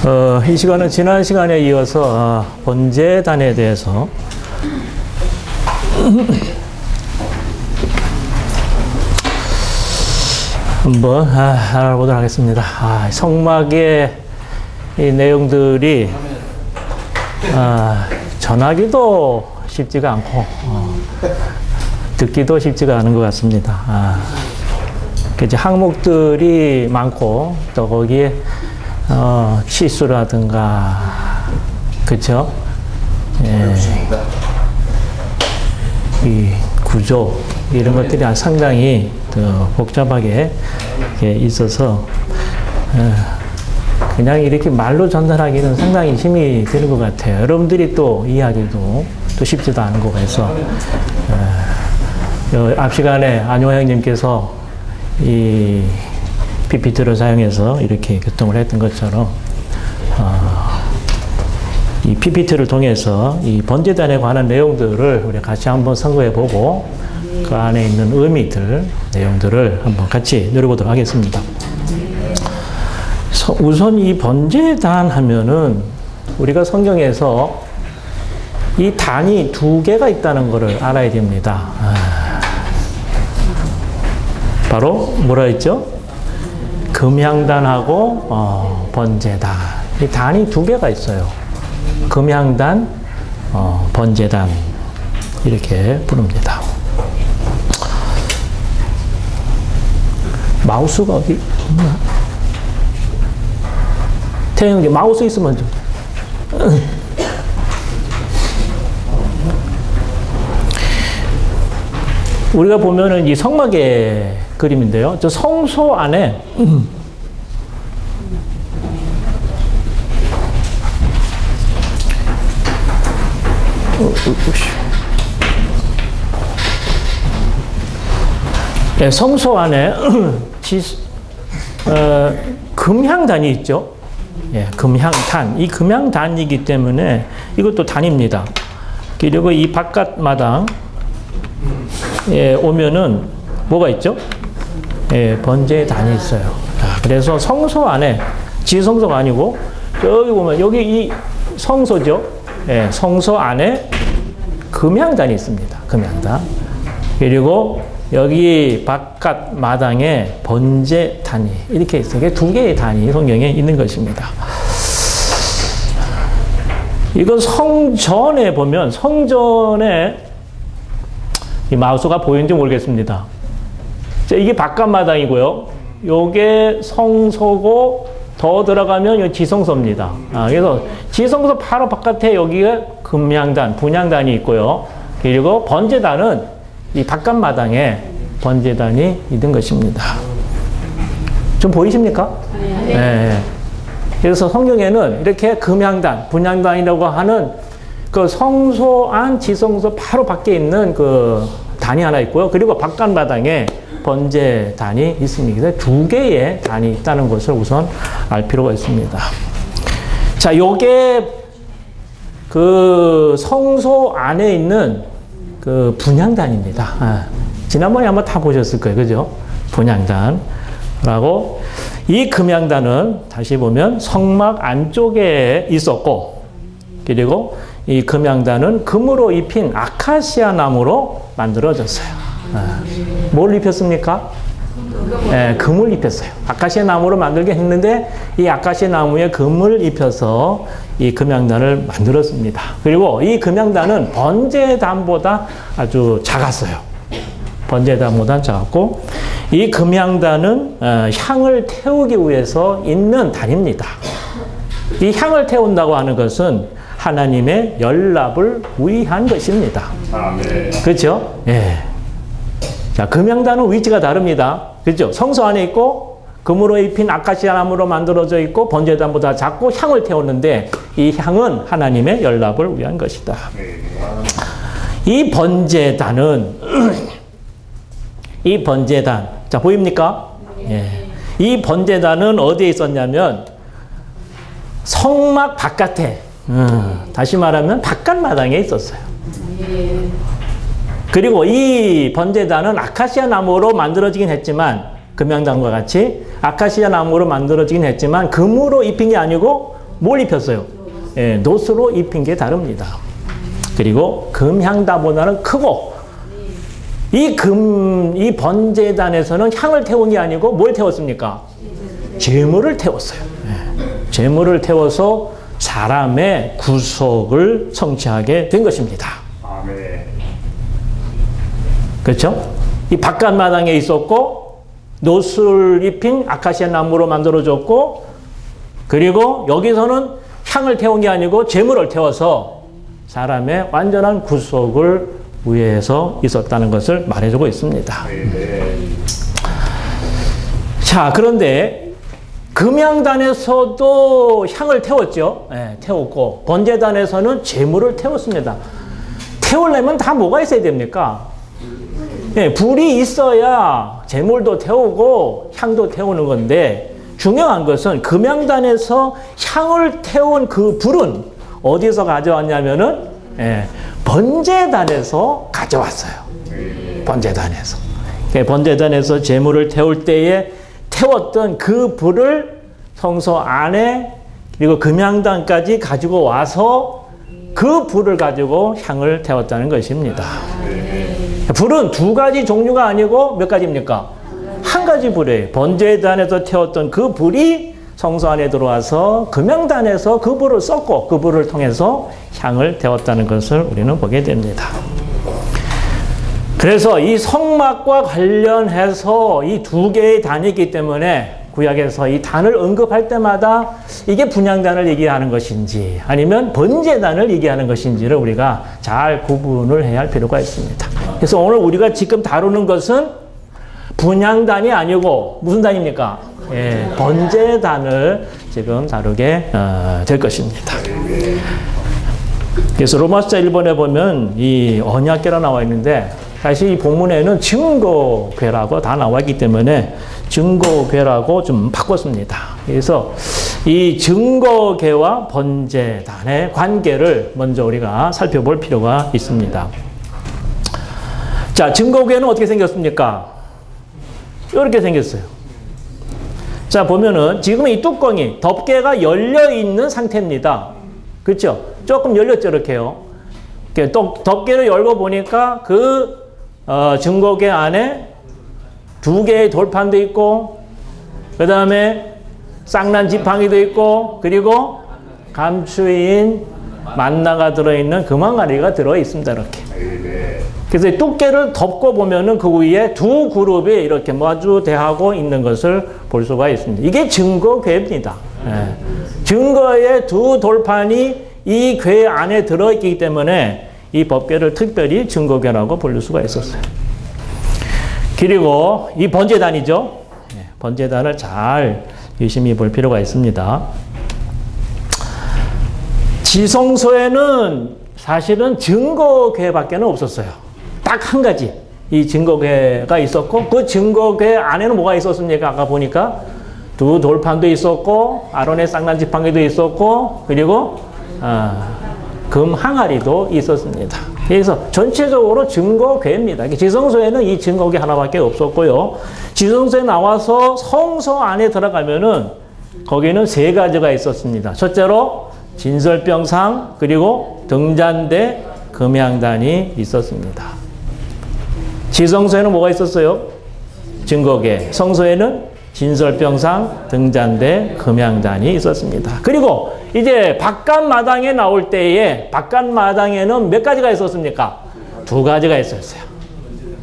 이 시간은 지난 시간에 이어서 번제단에 대해서 한번 알아보도록 하겠습니다. 성막의 이 내용들이 전하기도 쉽지가 않고 듣기도 쉽지가 않은 것 같습니다. 이제 항목들이 많고 또 거기에 치수라든가 그쵸? 예. 이 구조 이런 것들이 상당히 복잡하게 있어서 그냥 이렇게 말로 전달하기는 상당히 힘이 드는 것 같아요. 여러분들이 또 이해하기도 또 쉽지도 않은 것 같아서 앞 시간에 안효 형님께서 이 PPT를 사용해서 이렇게 교통을 했던 것처럼 이 PPT를 통해서 이 번제단에 관한 내용들을 우리 같이 한번 선거해 보고 그 안에 있는 의미들, 내용들을 한번 같이 누려보도록 하겠습니다. 우선 이 번제단 하면은 우리가 성경에서 이 단이 두 개가 있다는 것을 알아야 됩니다. 바로 뭐라 했죠? 금향단하고 번제단. 이 단이 두 개가 있어요. 금향단, 번제단 이렇게 부릅니다. 마우스가 어디 있나? 태영이 마우스 있으면 좀. 우리가 보면은 이 성막의 그림인데요. 저 성소 안에 네, 성소 안에 금향단이 있죠. 예, 금향단. 이 금향단이기 때문에 이것도 단입니다. 그리고 이 바깥 마당 오면은 뭐가 있죠? 예, 번제단이 있어요. 그래서 성소 안에 지성소가 아니고 여기 보면 여기 이 성소죠. 예, 성소 안에 금향단이 있습니다. 금향단. 그리고 여기 바깥 마당에 번제단이 이렇게 있어요. 두 개의 단이 성경에 있는 것입니다. 이건 성전에 보면 성전에 이 마우스가 보이는지 모르겠습니다. 자, 이게 바깥 마당이고요. 요게 성소고 더 들어가면 요 지성소입니다. 그래서 지성소 바로 바깥에 여기가 금향단, 분향단이 있고요. 그리고 번제단은 이 바깥 마당에 번제단이 있는 것입니다. 좀 보이십니까? 네. 네. 그래서 성경에는 이렇게 금향단, 분향단이라고 하는 그 성소 안 지성소 바로 밖에 있는 그 단이 하나 있고요. 그리고 바깥 마당에 번제단이 있습니다. 두 개의 단이 있다는 것을 우선 알 필요가 있습니다. 자, 요게 그 성소 안에 있는 그 분향단입니다. 지난번에 아마 다 보셨을 거예요. 그죠? 분향단라고. 이 금향단은 다시 보면 성막 안쪽에 있었고, 그리고 이 금향단은 금으로 입힌 아카시아 나무로 만들어졌어요. 뭘 입혔습니까? 네, 금을 입혔어요. 아카시아 나무로 만들게 했는데 이 아카시아 나무에 금을 입혀서 이 금향단을 만들었습니다. 그리고 이 금향단은 번제단보다 아주 작았어요. 번제단보다 작았고 이 금향단은 향을 태우기 위해서 있는 단입니다. 이 향을 태운다고 하는 것은 하나님의 연락을 위한 것입니다. 아멘. 그렇죠? 예. 자, 금향단은 위치가 다릅니다. 그렇죠? 성소 안에 있고 금으로 입힌 아카시아 나무로 만들어져 있고 번제단보다 작고 향을 태우는데 이 향은 하나님의 연락을 위한 것이다. 이 번제단은 이 번제단, 자 보입니까? 예. 이 번제단은 어디에 있었냐면 성막 바깥에, 다시 말하면 바깥 마당에 있었어요. 그리고 이 번제단은 아카시아 나무로 만들어지긴 했지만 금향단과 같이 아카시아 나무로 만들어지긴 했지만 금으로 입힌 게 아니고 뭘 입혔어요? 예, 노스로 입힌 게 다릅니다. 그리고 금향단보다는 크고, 이 번제단에서는 향을 태운 게 아니고 뭘 태웠습니까? 재물을 태웠어요. 예, 재물을 태워서 사람의 구속을 성취하게 된 것입니다. 아멘. 그렇죠? 이 바깥마당에 있었고, 노스를 입힌 아카시아 나무로 만들어졌고, 그리고 여기서는 향을 태운 게 아니고 재물을 태워서 사람의 완전한 구속을 위해서 있었다는 것을 말해주고 있습니다. 자, 그런데 금양단에서도 향을 태웠죠. 네, 태웠고, 번제단에서는 재물을 태웠습니다. 태우려면 다 뭐가 있어야 됩니까? 네, 불이 있어야 재물도 태우고 향도 태우는 건데, 중요한 것은 금양단에서 향을 태운 그 불은 어디서 가져왔냐면은, 예, 번제단에서 가져왔어요. 번제단에서. 번제단에서 재물을 태울 때에 태웠던 그 불을 성소 안에 그리고 금양단까지 가지고 와서 그 불을 가지고 향을 태웠다는 것입니다. 불은 두 가지 종류가 아니고 몇 가지입니까? 한 가지 불이에요. 번제단에서 태웠던 그 불이 성소 안에 들어와서 금양단에서 그 불을 썼고 그 불을 통해서 향을 태웠다는 것을 우리는 보게 됩니다. 그래서 이 성막과 관련해서 이 두 개의 단이 있기 때문에 구약에서 이 단을 언급할 때마다 이게 분향단을 얘기하는 것인지 아니면 번제단을 얘기하는 것인지를 우리가 잘 구분을 해야 할 필요가 있습니다. 그래서 오늘 우리가 지금 다루는 것은 분향단이 아니고 무슨 단입니까? 예, 번제단을 지금 다루게 될 것입니다. 그래서 로마서 1번에 보면 이 언약궤라 나와 있는데 사실 이 본문에는 증거궤라고 다 나와 있기 때문에 증거궤라고 좀 바꿨습니다. 그래서 이 증거궤와 번제단의 관계를 먼저 우리가 살펴볼 필요가 있습니다. 자, 증거궤는 어떻게 생겼습니까? 이렇게 생겼어요. 자, 보면은 지금 이 뚜껑이 덮개가 열려 있는 상태입니다. 그렇죠? 조금 열렸죠, 이렇게요. 덮개를 열고 보니까 그 증거궤 안에 두 개의 돌판도 있고, 그 다음에 쌍난 지팡이도 있고, 그리고 감추인 만나가 들어있는 금항아리가 들어있습니다, 이렇게. 그래서 이 뚜껑을 덮고 보면은 그 위에 두 그룹이 이렇게 마주대하고 있는 것을 볼 수가 있습니다. 이게 증거궤입니다. 예. 증거의 두 돌판이 이 궤 안에 들어있기 때문에 이 법궤를 특별히 증거궤라고 부를 수가 있었어요. 그리고 이 번제단이죠. 예. 번제단을 잘 유심히 볼 필요가 있습니다. 지성소에는 사실은 증거궤밖에 없었어요. 딱 한 가지 이 증거궤가 있었고 그 증거궤 안에는 뭐가 있었습니까? 아까 보니까 두 돌판도 있었고 아론의 쌍난 지팡이도 있었고 그리고 금 항아리도 있었습니다. 그래서 전체적으로 증거궤입니다. 지성소에는 이 증거궤 하나밖에 없었고요. 지성소에 나와서 성소 안에 들어가면은 거기는 세 가지가 있었습니다. 첫째로 진설병상 그리고 등잔대 금향단이 있었습니다. 지성소에는 뭐가 있었어요? 증거궤. 성소에는 진설병상, 등잔대, 금향단이 있었습니다. 그리고 이제 바깥마당에 나올 때에 바깥마당에는 몇 가지가 있었습니까? 두 가지가 있었어요.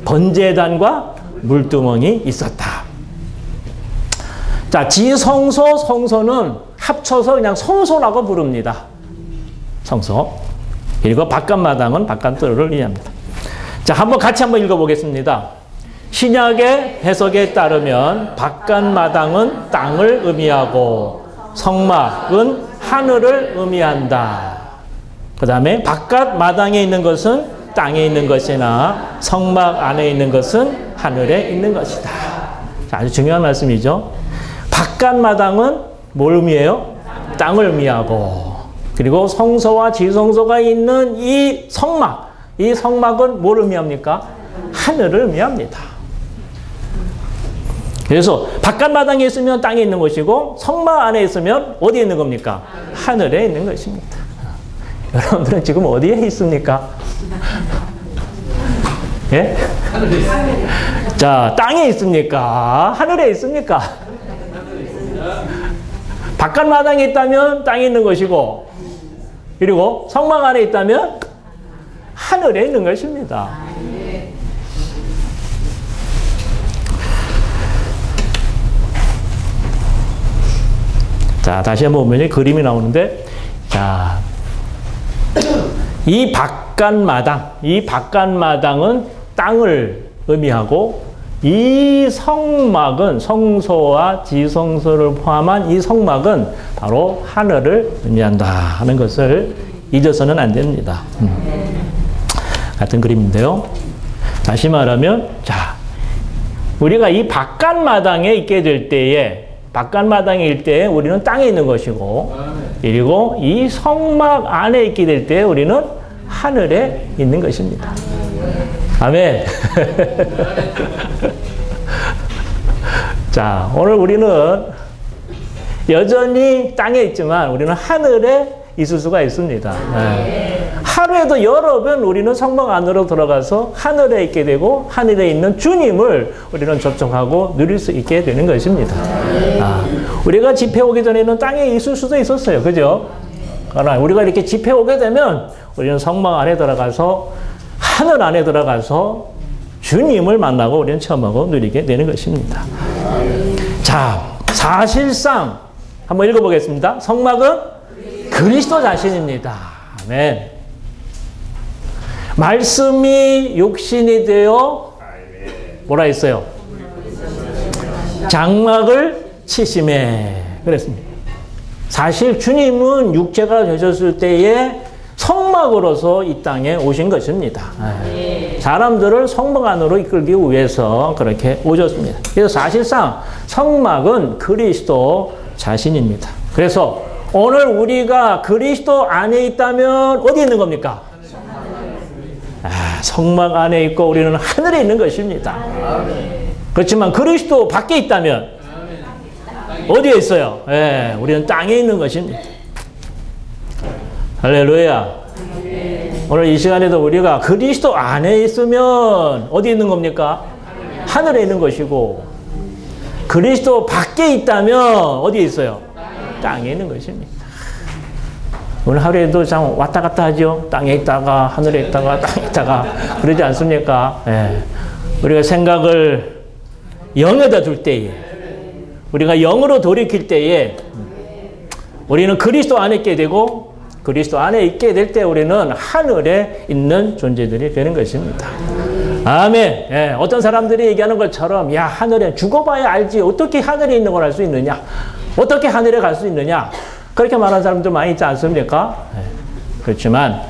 번제단과 물두멍이 있었다. 자, 지성소, 성소는 합쳐서 그냥 성소라고 부릅니다. 성소. 그리고 바깥마당은 바깥뜰을 의미합니다. 자, 같이 한번 읽어보겠습니다. 신약의 해석에 따르면 바깥마당은 땅을 의미하고 성막은 하늘을 의미한다. 그 다음에 바깥마당에 있는 것은 땅에 있는 것이나 성막 안에 있는 것은 하늘에 있는 것이다. 자, 아주 중요한 말씀이죠. 바깥마당은 뭘 의미해요? 땅을 의미하고 그리고 성소와 지성소가 있는 이 성막은 뭘 의미합니까? 하늘을 의미합니다. 그래서 바깥마당에 있으면 땅에 있는 것이고 성막 안에 있으면 어디에 있는 겁니까? 하늘에 있는 것입니다. 여러분들은 지금 어디에 있습니까? 예? 자, 땅에 있습니까? 하늘에 있습니까? 바깥마당에 있다면 땅에 있는 것이고, 그리고 성막 안에 있다면 하늘에 있는 것입니다. 자, 다시 한번 보면 그림이 나오는데, 자, 이 바깥마당은 땅을 의미하고, 이 성막은 성소와 지성소를 포함한 이 성막은 바로 하늘을 의미한다 하는 것을 잊어서는 안 됩니다. 같은 그림인데요. 다시 말하면, 자, 우리가 이 바깥마당에 있게 될 때에, 바깥마당에 때에 우리는 땅에 있는 것이고, 그리고 이 성막 안에 있게 될 때 우리는 하늘에 있는 것입니다. 아멘. 자, 오늘 우리는 여전히 땅에 있지만 우리는 하늘에 있을 수가 있습니다. 네. 하루에도 여러 번 우리는 성막 안으로 들어가서 하늘에 있게 되고 하늘에 있는 주님을 우리는 접촉하고 누릴 수 있게 되는 것입니다. 우리가 집회 오기 전에는 땅에 있을 수도 있었어요. 그죠? 그러나 우리가 이렇게 집회 오게 되면 우리는 성막 안에 들어가서 하늘 안에 들어가서 주님을 만나고 우리는 체험하고 누리게 되는 것입니다. 자, 사실상 한번 읽어보겠습니다. 성막은 그리스도 자신입니다. 아멘. 말씀이 육신이 되어 뭐라 했어요? 장막을 치심해 그랬습니다. 사실 주님은 육체가 되셨을 때에 성막으로서 이 땅에 오신 것입니다. 사람들을 성막 안으로 이끌기 위해서 그렇게 오셨습니다. 그래서 사실상 성막은 그리스도 자신입니다. 그래서 오늘 우리가 그리스도 안에 있다면 어디 있는 겁니까? 성막 안에 있고 우리는 하늘에 있는 것입니다. 그렇지만 그리스도 밖에 있다면 어디에 있어요? 우리는 땅에 있는 것입니다. 할렐루야. 오늘 이 시간에도 우리가 그리스도 안에 있으면 어디 있는 겁니까? 하늘에 있는 것이고, 그리스도 밖에 있다면 어디에 있어요? 땅에 있는 것입니다. 오늘 하루에도 참 왔다 갔다 하죠. 땅에 있다가 하늘에 있다가 땅에 있다가 그러지 않습니까? 우리가 생각을 영에다 둘 때에, 우리가 영으로 돌이킬 때에 우리는 그리스도 안에 있게 되고, 그리스도 안에 있게 될 때 우리는 하늘에 있는 존재들이 되는 것입니다. 아멘. 어떤 사람들이 얘기하는 것처럼, 야, 하늘에 죽어봐야 알지. 어떻게 하늘에 있는 걸 알 수 있느냐? 어떻게 하늘에 갈 수 있느냐? 그렇게 말하는 사람들 많이 있지 않습니까? 그렇지만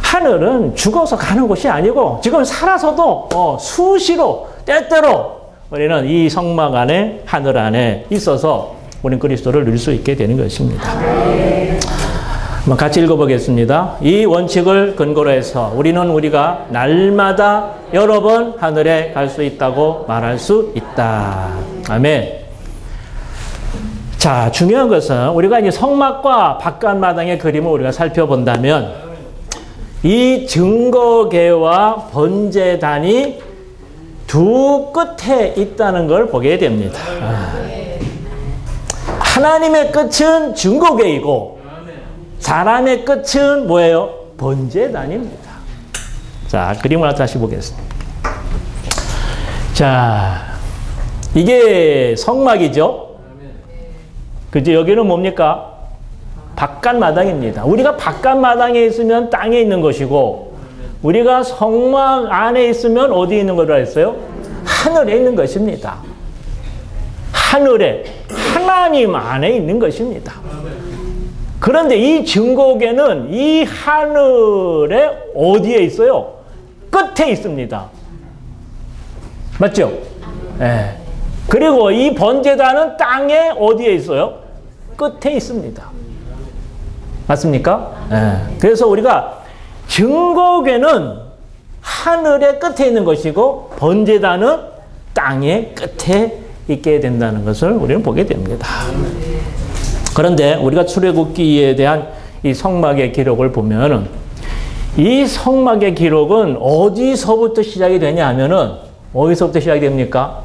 하늘은 죽어서 가는 곳이 아니고 지금 살아서도 수시로 때때로 우리는 이 성막 안에, 하늘 안에 있어서 우리는 그리스도를 누릴 수 있게 되는 것입니다. 한번 같이 읽어보겠습니다. 이 원칙을 근거로 해서 우리가 날마다 여러 번 하늘에 갈 수 있다고 말할 수 있다. 아멘. 자, 중요한 것은 우리가 이제 성막과 바깥마당의 그림을 우리가 살펴본다면 이 증거궤와 번제단이 두 끝에 있다는 걸 보게 됩니다. 하나님의 끝은 증거궤이고 사람의 끝은 뭐예요? 번제단입니다. 자, 그림을 다시 보겠습니다. 자, 이게 성막이죠? 그죠? 여기는 뭡니까? 바깥마당입니다. 우리가 바깥마당에 있으면 땅에 있는 것이고, 우리가 성막 안에 있으면 어디에 있는 거라 했어요? 하늘에 있는 것입니다. 하늘에, 하나님 안에 있는 것입니다. 그런데 이 증거궤는 이 하늘에 어디에 있어요? 끝에 있습니다. 맞죠? 그리고 이 번제단은 땅에 어디에 있어요? 끝에 있습니다. 맞습니까? 그래서 우리가 증거궤는 하늘의 끝에 있는 것이고 번제단은 땅의 끝에 있게 된다는 것을 우리는 보게 됩니다. 그런데 우리가 출애굽기에 대한 이 성막의 기록을 보면은 이 성막의 기록은 어디서부터 시작이 되냐 하면은 어디서부터 시작이 됩니까?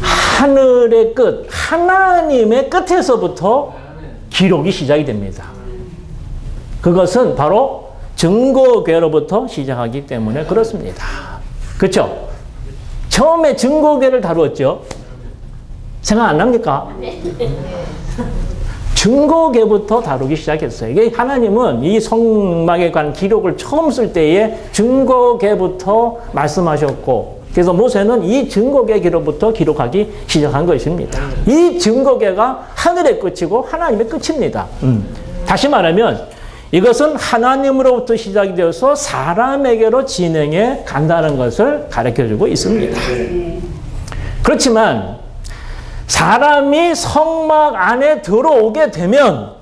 하늘의 끝, 하나님의 끝에서부터 기록이 시작이 됩니다. 그것은 바로 증거궤로부터 시작하기 때문에 그렇습니다. 그렇죠? 처음에 증거궤를 다루었죠? 생각 안 납니까? 증거궤부터 다루기 시작했어요. 이게 하나님은 이 성막에 관한 기록을 처음 쓸 때에 증거궤부터 말씀하셨고, 그래서 모세는 이 증거궤 기록부터 기록하기 시작한 것입니다. 이 증거궤가 하늘의 끝이고 하나님의 끝입니다. 다시 말하면 이것은 하나님으로부터 시작이 되어서 사람에게로 진행해 간다는 것을 가르쳐주고 있습니다. 그렇지만 사람이 성막 안에 들어오게 되면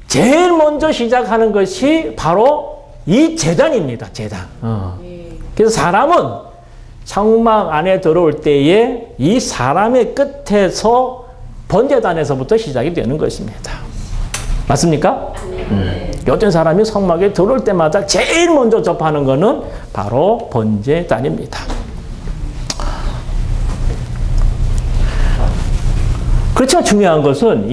제일 먼저 시작하는 것이 바로 이 제단입니다. 제단. 그래서 사람은 성막 안에 들어올 때에 이 사람의 끝에서 번제단에서부터 시작이 되는 것입니다. 맞습니까? 어떤 사람이 성막에 들어올 때마다 제일 먼저 접하는 것은 바로 번제단입니다. 그렇지만 중요한 것은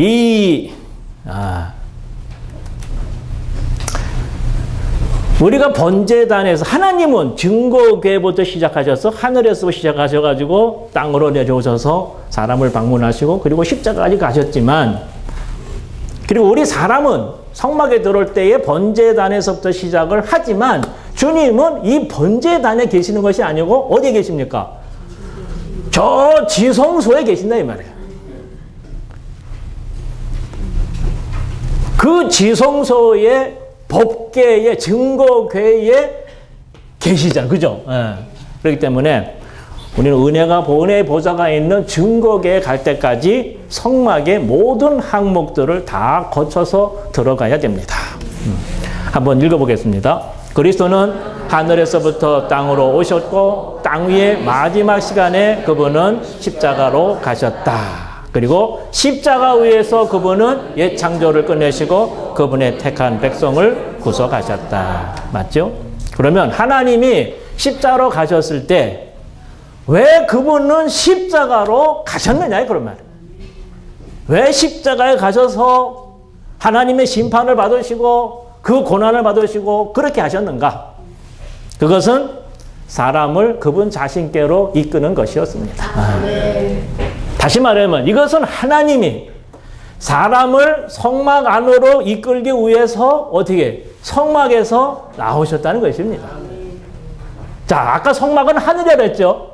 우리가 번제단에서 하나님은 증거궤부터 시작하셔서 하늘에서 시작하셔가지고 땅으로 내려오셔서 사람을 방문하시고 그리고 십자가까지 가셨지만, 그리고 우리 사람은 성막에 들어올 때에 번제단에서부터 시작을 하지만 주님은 이 번제단에 계시는 것이 아니고 어디에 계십니까? 저 지성소에 계신다 이 말이에요. 그 지성소의 법궤의 증거궤에 계시잖아요. 그죠? 예. 그렇기 때문에 우리는 은혜가 은혜의 보좌가 있는 증거궤에 갈 때까지 성막의 모든 항목들을 다 거쳐서 들어가야 됩니다. 한번 읽어보겠습니다. 그리스도는 하늘에서부터 땅으로 오셨고 땅 위에 마지막 시간에 그분은 십자가로 가셨다. 그리고 십자가 위에서 그분은 옛 창조를 끝내시고 그분의 택한 백성을 구속하셨다. 맞죠? 그러면 하나님이 십자가로 가셨을 때 왜 그분은 십자가로 가셨느냐 그런 말이에요. 왜 십자가에 가셔서 하나님의 심판을 받으시고 그 고난을 받으시고 그렇게 하셨는가? 그것은 사람을 그분 자신께로 이끄는 것이었습니다. 다시 말하면 이것은 하나님이 사람을 성막 안으로 이끌기 위해서 어떻게 성막에서 나오셨다는 것입니다. 자, 아까 성막은 하늘이라 했죠.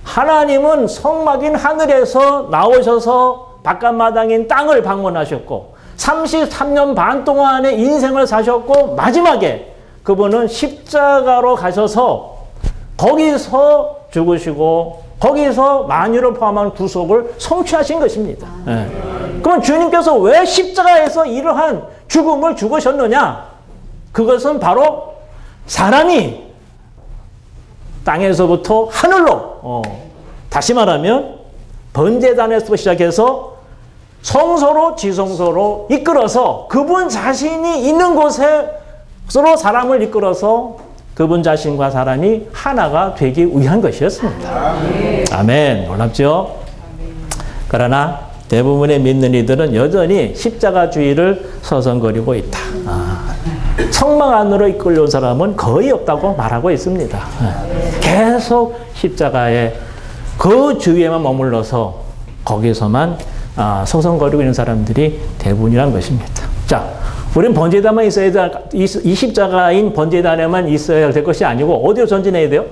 하나님은 성막인 하늘에서 나오셔서 바깥마당인 땅을 방문하셨고 33년 반 동안의 인생을 사셨고 마지막에 그분은 십자가로 가셔서 거기서 죽으시고 거기서 만유를 포함한 구속을 성취하신 것입니다. 그럼 주님께서 왜 십자가에서 이러한 죽음을 죽으셨느냐? 그것은 바로 사람이 땅에서부터 하늘로 다시 말하면 번제단에서 시작해서 성소로 지성소로 이끌어서 그분 자신이 있는 곳으로 사람을 이끌어서 그분 자신과 사람이 하나가 되기 위한 것이었습니다. 아멘. 놀랍죠? 그러나 대부분의 믿는 이들은 여전히 십자가주의를 서성거리고 있다. 성막 안으로 이끌려온 사람은 거의 없다고 말하고 있습니다. 계속 십자가의 그 주위에만 머물러서 거기서만 서성거리고 있는 사람들이 대부분이라는 것입니다. 자, 우리는 번제단만 있어야 돼. 이 십자가인 번제단에만 있어야 될 것이 아니고 어디로 전진해야 돼요?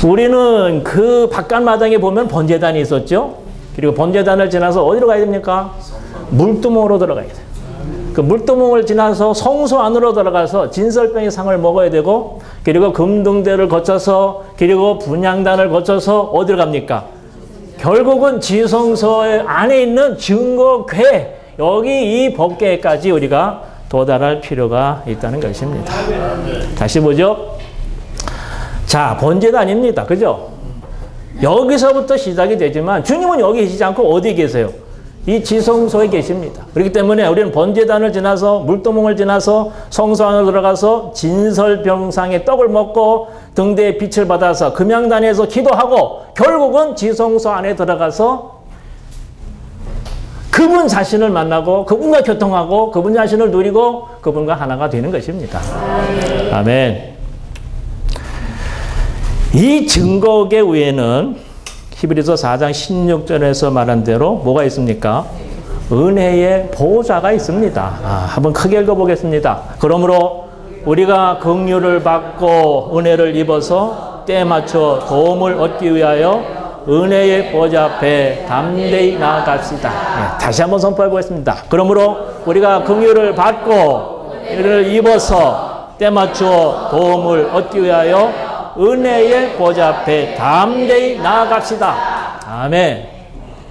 우리는 그 바깥마당에 보면 번제단이 있었죠. 그리고 번제단을 지나서 어디로 가야 됩니까? 물두멍으로 들어가야 돼요. 그 물두멍을 지나서 성소 안으로 들어가서 진설병의 상을 먹어야 되고, 그리고 금등대를 거쳐서, 그리고 분향단을 거쳐서 어디로 갑니까? 결국은 지성소 안에 있는 증거궤, 여기 이 법궤까지 우리가 도달할 필요가 있다는 것입니다. 다시 보죠. 자, 번제단입니다. 그죠? 여기서부터 시작이 되지만 주님은 여기 계시지 않고 어디에 계세요? 이 지성소에 계십니다. 그렇기 때문에 우리는 번제단을 지나서 물도멍을 지나서 성소 안으로 들어가서 진설병상의 떡을 먹고 등대의 빛을 받아서 금양단에서 기도하고 결국은 지성소 안에 들어가서 그분 자신을 만나고 그분과 교통하고 그분 자신을 누리고 그분과 하나가 되는 것입니다. 아멘. 이 증거계 위에는 히브리서 4장 16절에서 말한 대로 뭐가 있습니까? 은혜의 보좌가 있습니다. 한번 크게 읽어보겠습니다. 그러므로 우리가 긍휼을 받고 은혜를 입어서 때에 맞춰 도움을 얻기 위하여 은혜의 보좌 앞에 담대히 나아갑시다. 네, 다시 한번 선포해 보겠습니다. 그러므로 우리가 긍휼을 받고 은혜를 입어서 때에 맞춰 도움을 얻기 위하여 은혜의 보좌 앞에 담대히 나아갑시다. 아멘.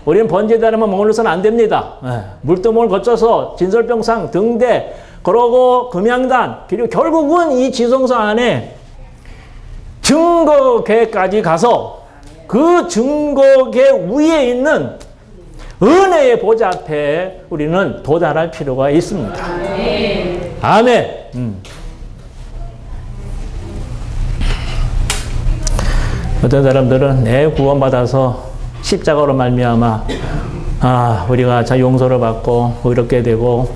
우리는 번제단에만 머물러서는 안 됩니다. 물도멍을 거쳐서 진설병상 등대 그러고 금양단 그리고 결국은 이 지성소 안에 증거궤까지 가서 그 증거궤 위에 있는 은혜의 보좌 앞에 우리는 도달할 필요가 있습니다. 아멘. 어떤 사람들은 내 구원받아서 십자가로 말미암아 우리가 자 용서를 받고 의롭게 되고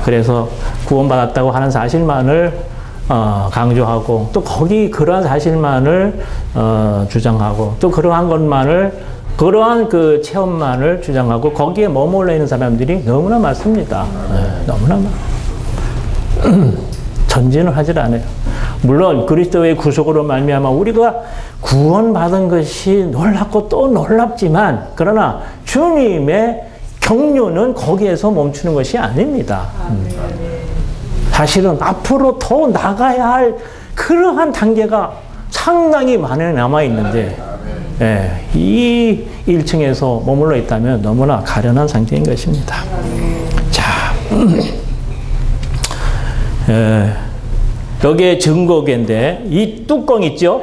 그래서 구원받았다고 하는 사실만을 강조하고 또 거기 그러한 사실만을 주장하고 또 그러한 그 체험만을 주장하고 거기에 머물러 있는 사람들이 너무나 많습니다. 너무나 전진을 하질 않아요. 물론 그리스도의 구속으로 말미암아 우리가 구원받은 것이 놀랍고 또 놀랍지만 그러나 주님의 경륜은 거기에서 멈추는 것이 아닙니다. 사실은 앞으로 더 나가야 할 그러한 단계가 상당히 많이 남아있는데 이 1층에서 머물러 있다면 너무나 가련한 상태인 것입니다. 자, 여기에 증거궤인데 이 뚜껑 있죠?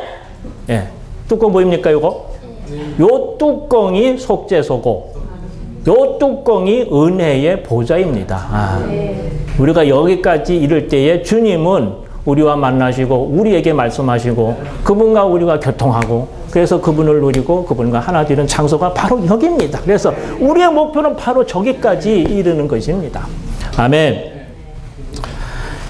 뚜껑 보입니까? 요 뚜껑이 속죄소고 요 뚜껑이 은혜의 보좌입니다. 우리가 여기까지 이를 때에 주님은 우리와 만나시고 우리에게 말씀하시고 그분과 우리가 교통하고 그래서 그분을 누리고 그분과 하나 되는 장소가 바로 여기입니다. 그래서 우리의 목표는 바로 저기까지 이르는 것입니다. 아멘.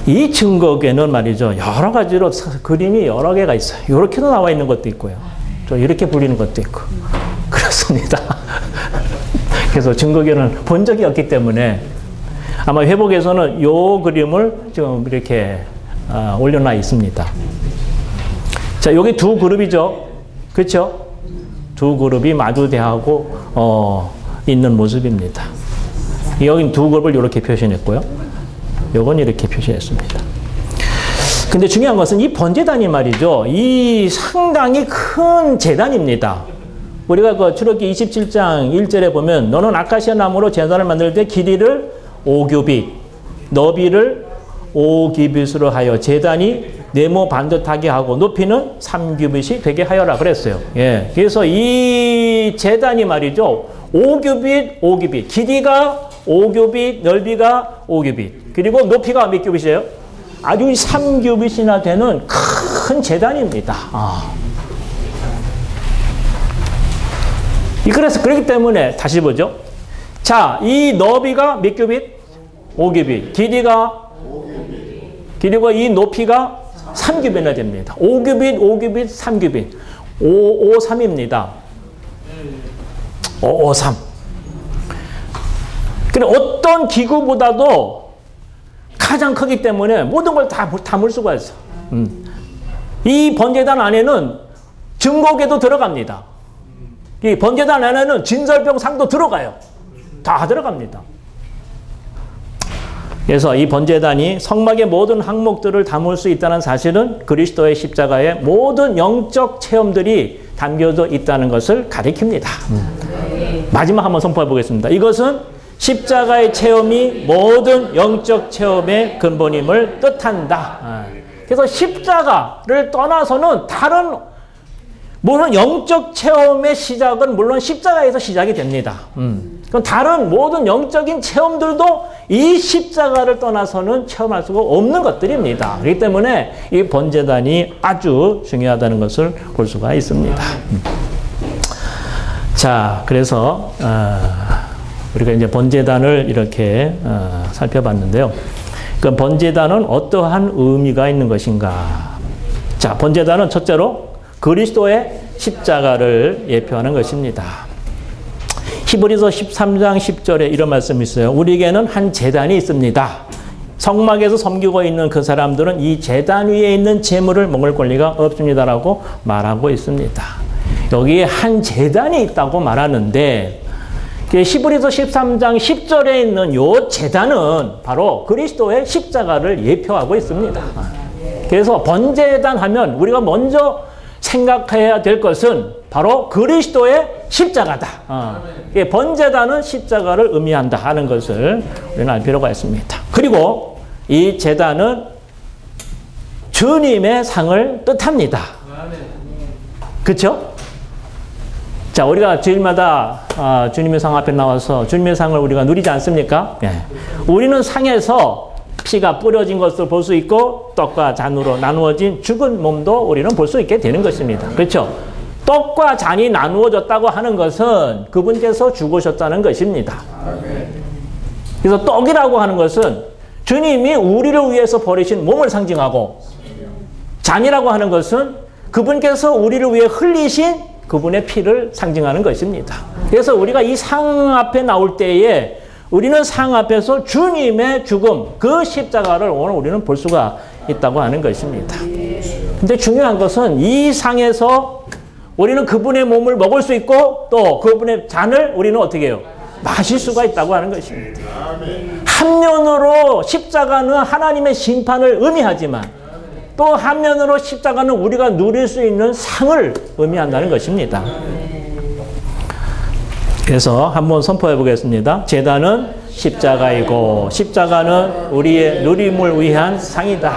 이 증거궤는 말이죠. 여러 가지로 그림이 여러 개가 있어요. 이렇게도 나와 있는 것도 있고요. 또 이렇게 불리는 것도 있고. 그렇습니다. 그래서 증거궤는 본 적이 없기 때문에 아마 회복에서는 이 그림을 지금 이렇게 올려놔 있습니다. 자, 여기 두 그룹이죠. 그렇죠? 두 그룹이 마주대하고 있는 모습입니다. 여기 두 그룹을 이렇게 표시했고요. 요건 이렇게 표시했습니다. 근데 중요한 것은 이 번제단이 말이죠. 이 상당히 큰 제단입니다. 우리가 그 출애굽기 27장 1절에 보면 너는 아카시아 나무로 제단을 만들 때 길이를 5규빗, 너비를 5규빗으로 하여 제단이 네모 반듯하게 하고 높이는 3규빗이 되게 하여라 그랬어요. 그래서 이 제단이 말이죠. 5규빗, 5규빗. 길이가 5규빗, 넓이가 5규빗. 그리고 높이가 몇 규빗이에요? 아주 3규빗이나 되는 큰 제단입니다. 그래서 그렇기 때문에 다시 보죠. 자, 이 너비가 몇 규빗? 5규빗. 그리고 이 높이가 3규빗이나 됩니다. 5규빗, 5규빗, 3규빗. 553입니다. 553. 그래, 어떤 기구보다도 가장 크기 때문에 모든 걸 다 담을 수가 있어. 이 번제단 안에는 증거궤도 들어갑니다. 이 번제단 안에는 진설병상도 들어가요. 다 들어갑니다. 그래서 이 번제단이 성막의 모든 항목들을 담을 수 있다는 사실은 그리스도의 십자가의 모든 영적 체험들이 담겨져 있다는 것을 가리킵니다. 마지막 한번 선포해 보겠습니다. 이것은 십자가의 체험이 모든 영적 체험의 근본임을 뜻한다. 그래서 십자가를 떠나서는 다른 물론 영적 체험의 시작은 물론 십자가에서 시작이 됩니다. 그럼 다른 모든 영적인 체험들도 이 십자가를 떠나서는 체험할 수가 없는 것들입니다. 그렇기 때문에 이 번제단이 아주 중요하다는 것을 볼 수가 있습니다. 자, 그래서 우리가 이제 번제단을 이렇게 살펴봤는데요. 그 번제단은 어떠한 의미가 있는 것인가? 자, 번제단은 첫째로 그리스도의 십자가를 예표하는 것입니다. 히브리서 13장 10절에 이런 말씀이 있어요. 우리에게는 한 제단이 있습니다. 성막에서 섬기고 있는 그 사람들은 이 제단 위에 있는 제물을 먹을 권리가 없습니다라고 말하고 있습니다. 여기에 한 제단이 있다고 말하는데 히브리서 13장 10절에 있는 이 제단은 바로 그리스도의 십자가를 예표하고 있습니다. 그래서 번제단 하면 우리가 먼저 생각해야 될 것은 바로 그리스도의 십자가다. 번제단은 십자가를 의미한다 하는 것을 우리는 알 필요가 있습니다. 그리고 이 제단은 주님의 상을 뜻합니다. 그렇죠? 자, 우리가 주일마다 주님의 상 앞에 나와서 주님의 상을 우리가 누리지 않습니까? 예. 우리는 상에서 피가 뿌려진 것을 볼 수 있고 떡과 잔으로 나누어진 죽은 몸도 우리는 볼 수 있게 되는 것입니다. 그렇죠? 떡과 잔이 나누어졌다고 하는 것은 그분께서 죽으셨다는 것입니다. 그래서 떡이라고 하는 것은 주님이 우리를 위해서 버리신 몸을 상징하고 잔이라고 하는 것은 그분께서 우리를 위해 흘리신 그분의 피를 상징하는 것입니다. 그래서 우리가 이 상 앞에 나올 때에 우리는 상 앞에서 주님의 죽음, 그 십자가를 오늘 우리는 볼 수가 있다고 하는 것입니다. 근데 중요한 것은 이 상에서 우리는 그분의 몸을 먹을 수 있고 또 그분의 잔을 우리는 어떻게 해요? 마실 수가 있다고 하는 것입니다. 한면으로 십자가는 하나님의 심판을 의미하지만 또 한면으로 십자가는 우리가 누릴 수 있는 상을 의미한다는 것입니다. 그래서 한번 선포해 보겠습니다. 제단은 십자가이고 십자가는 우리의 누림을 위한 상이다.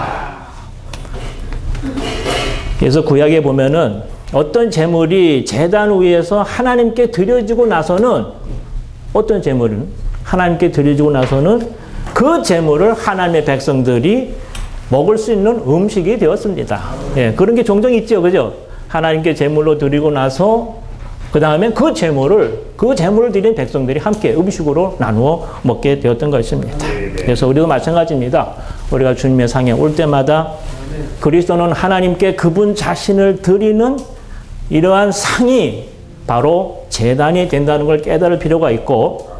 그래서 구약에 보면은 어떤 제물이 제단 위에서 하나님께 드려지고 나서는 어떤 제물은 하나님께 드려지고 나서는 그 제물을 하나님의 백성들이 먹을 수 있는 음식이 되었습니다. 예, 그런 게 종종 있죠. 그죠? 하나님께 제물로 드리고 나서 그 다음에 그 제물을 드린 백성들이 함께 음식으로 나누어 먹게 되었던 것입니다. 그래서 우리도 마찬가지입니다. 우리가 주님의 상에 올 때마다 그리스도는 하나님께 그분 자신을 드리는 이러한 상이 바로 제단이 된다는 걸 깨달을 필요가 있고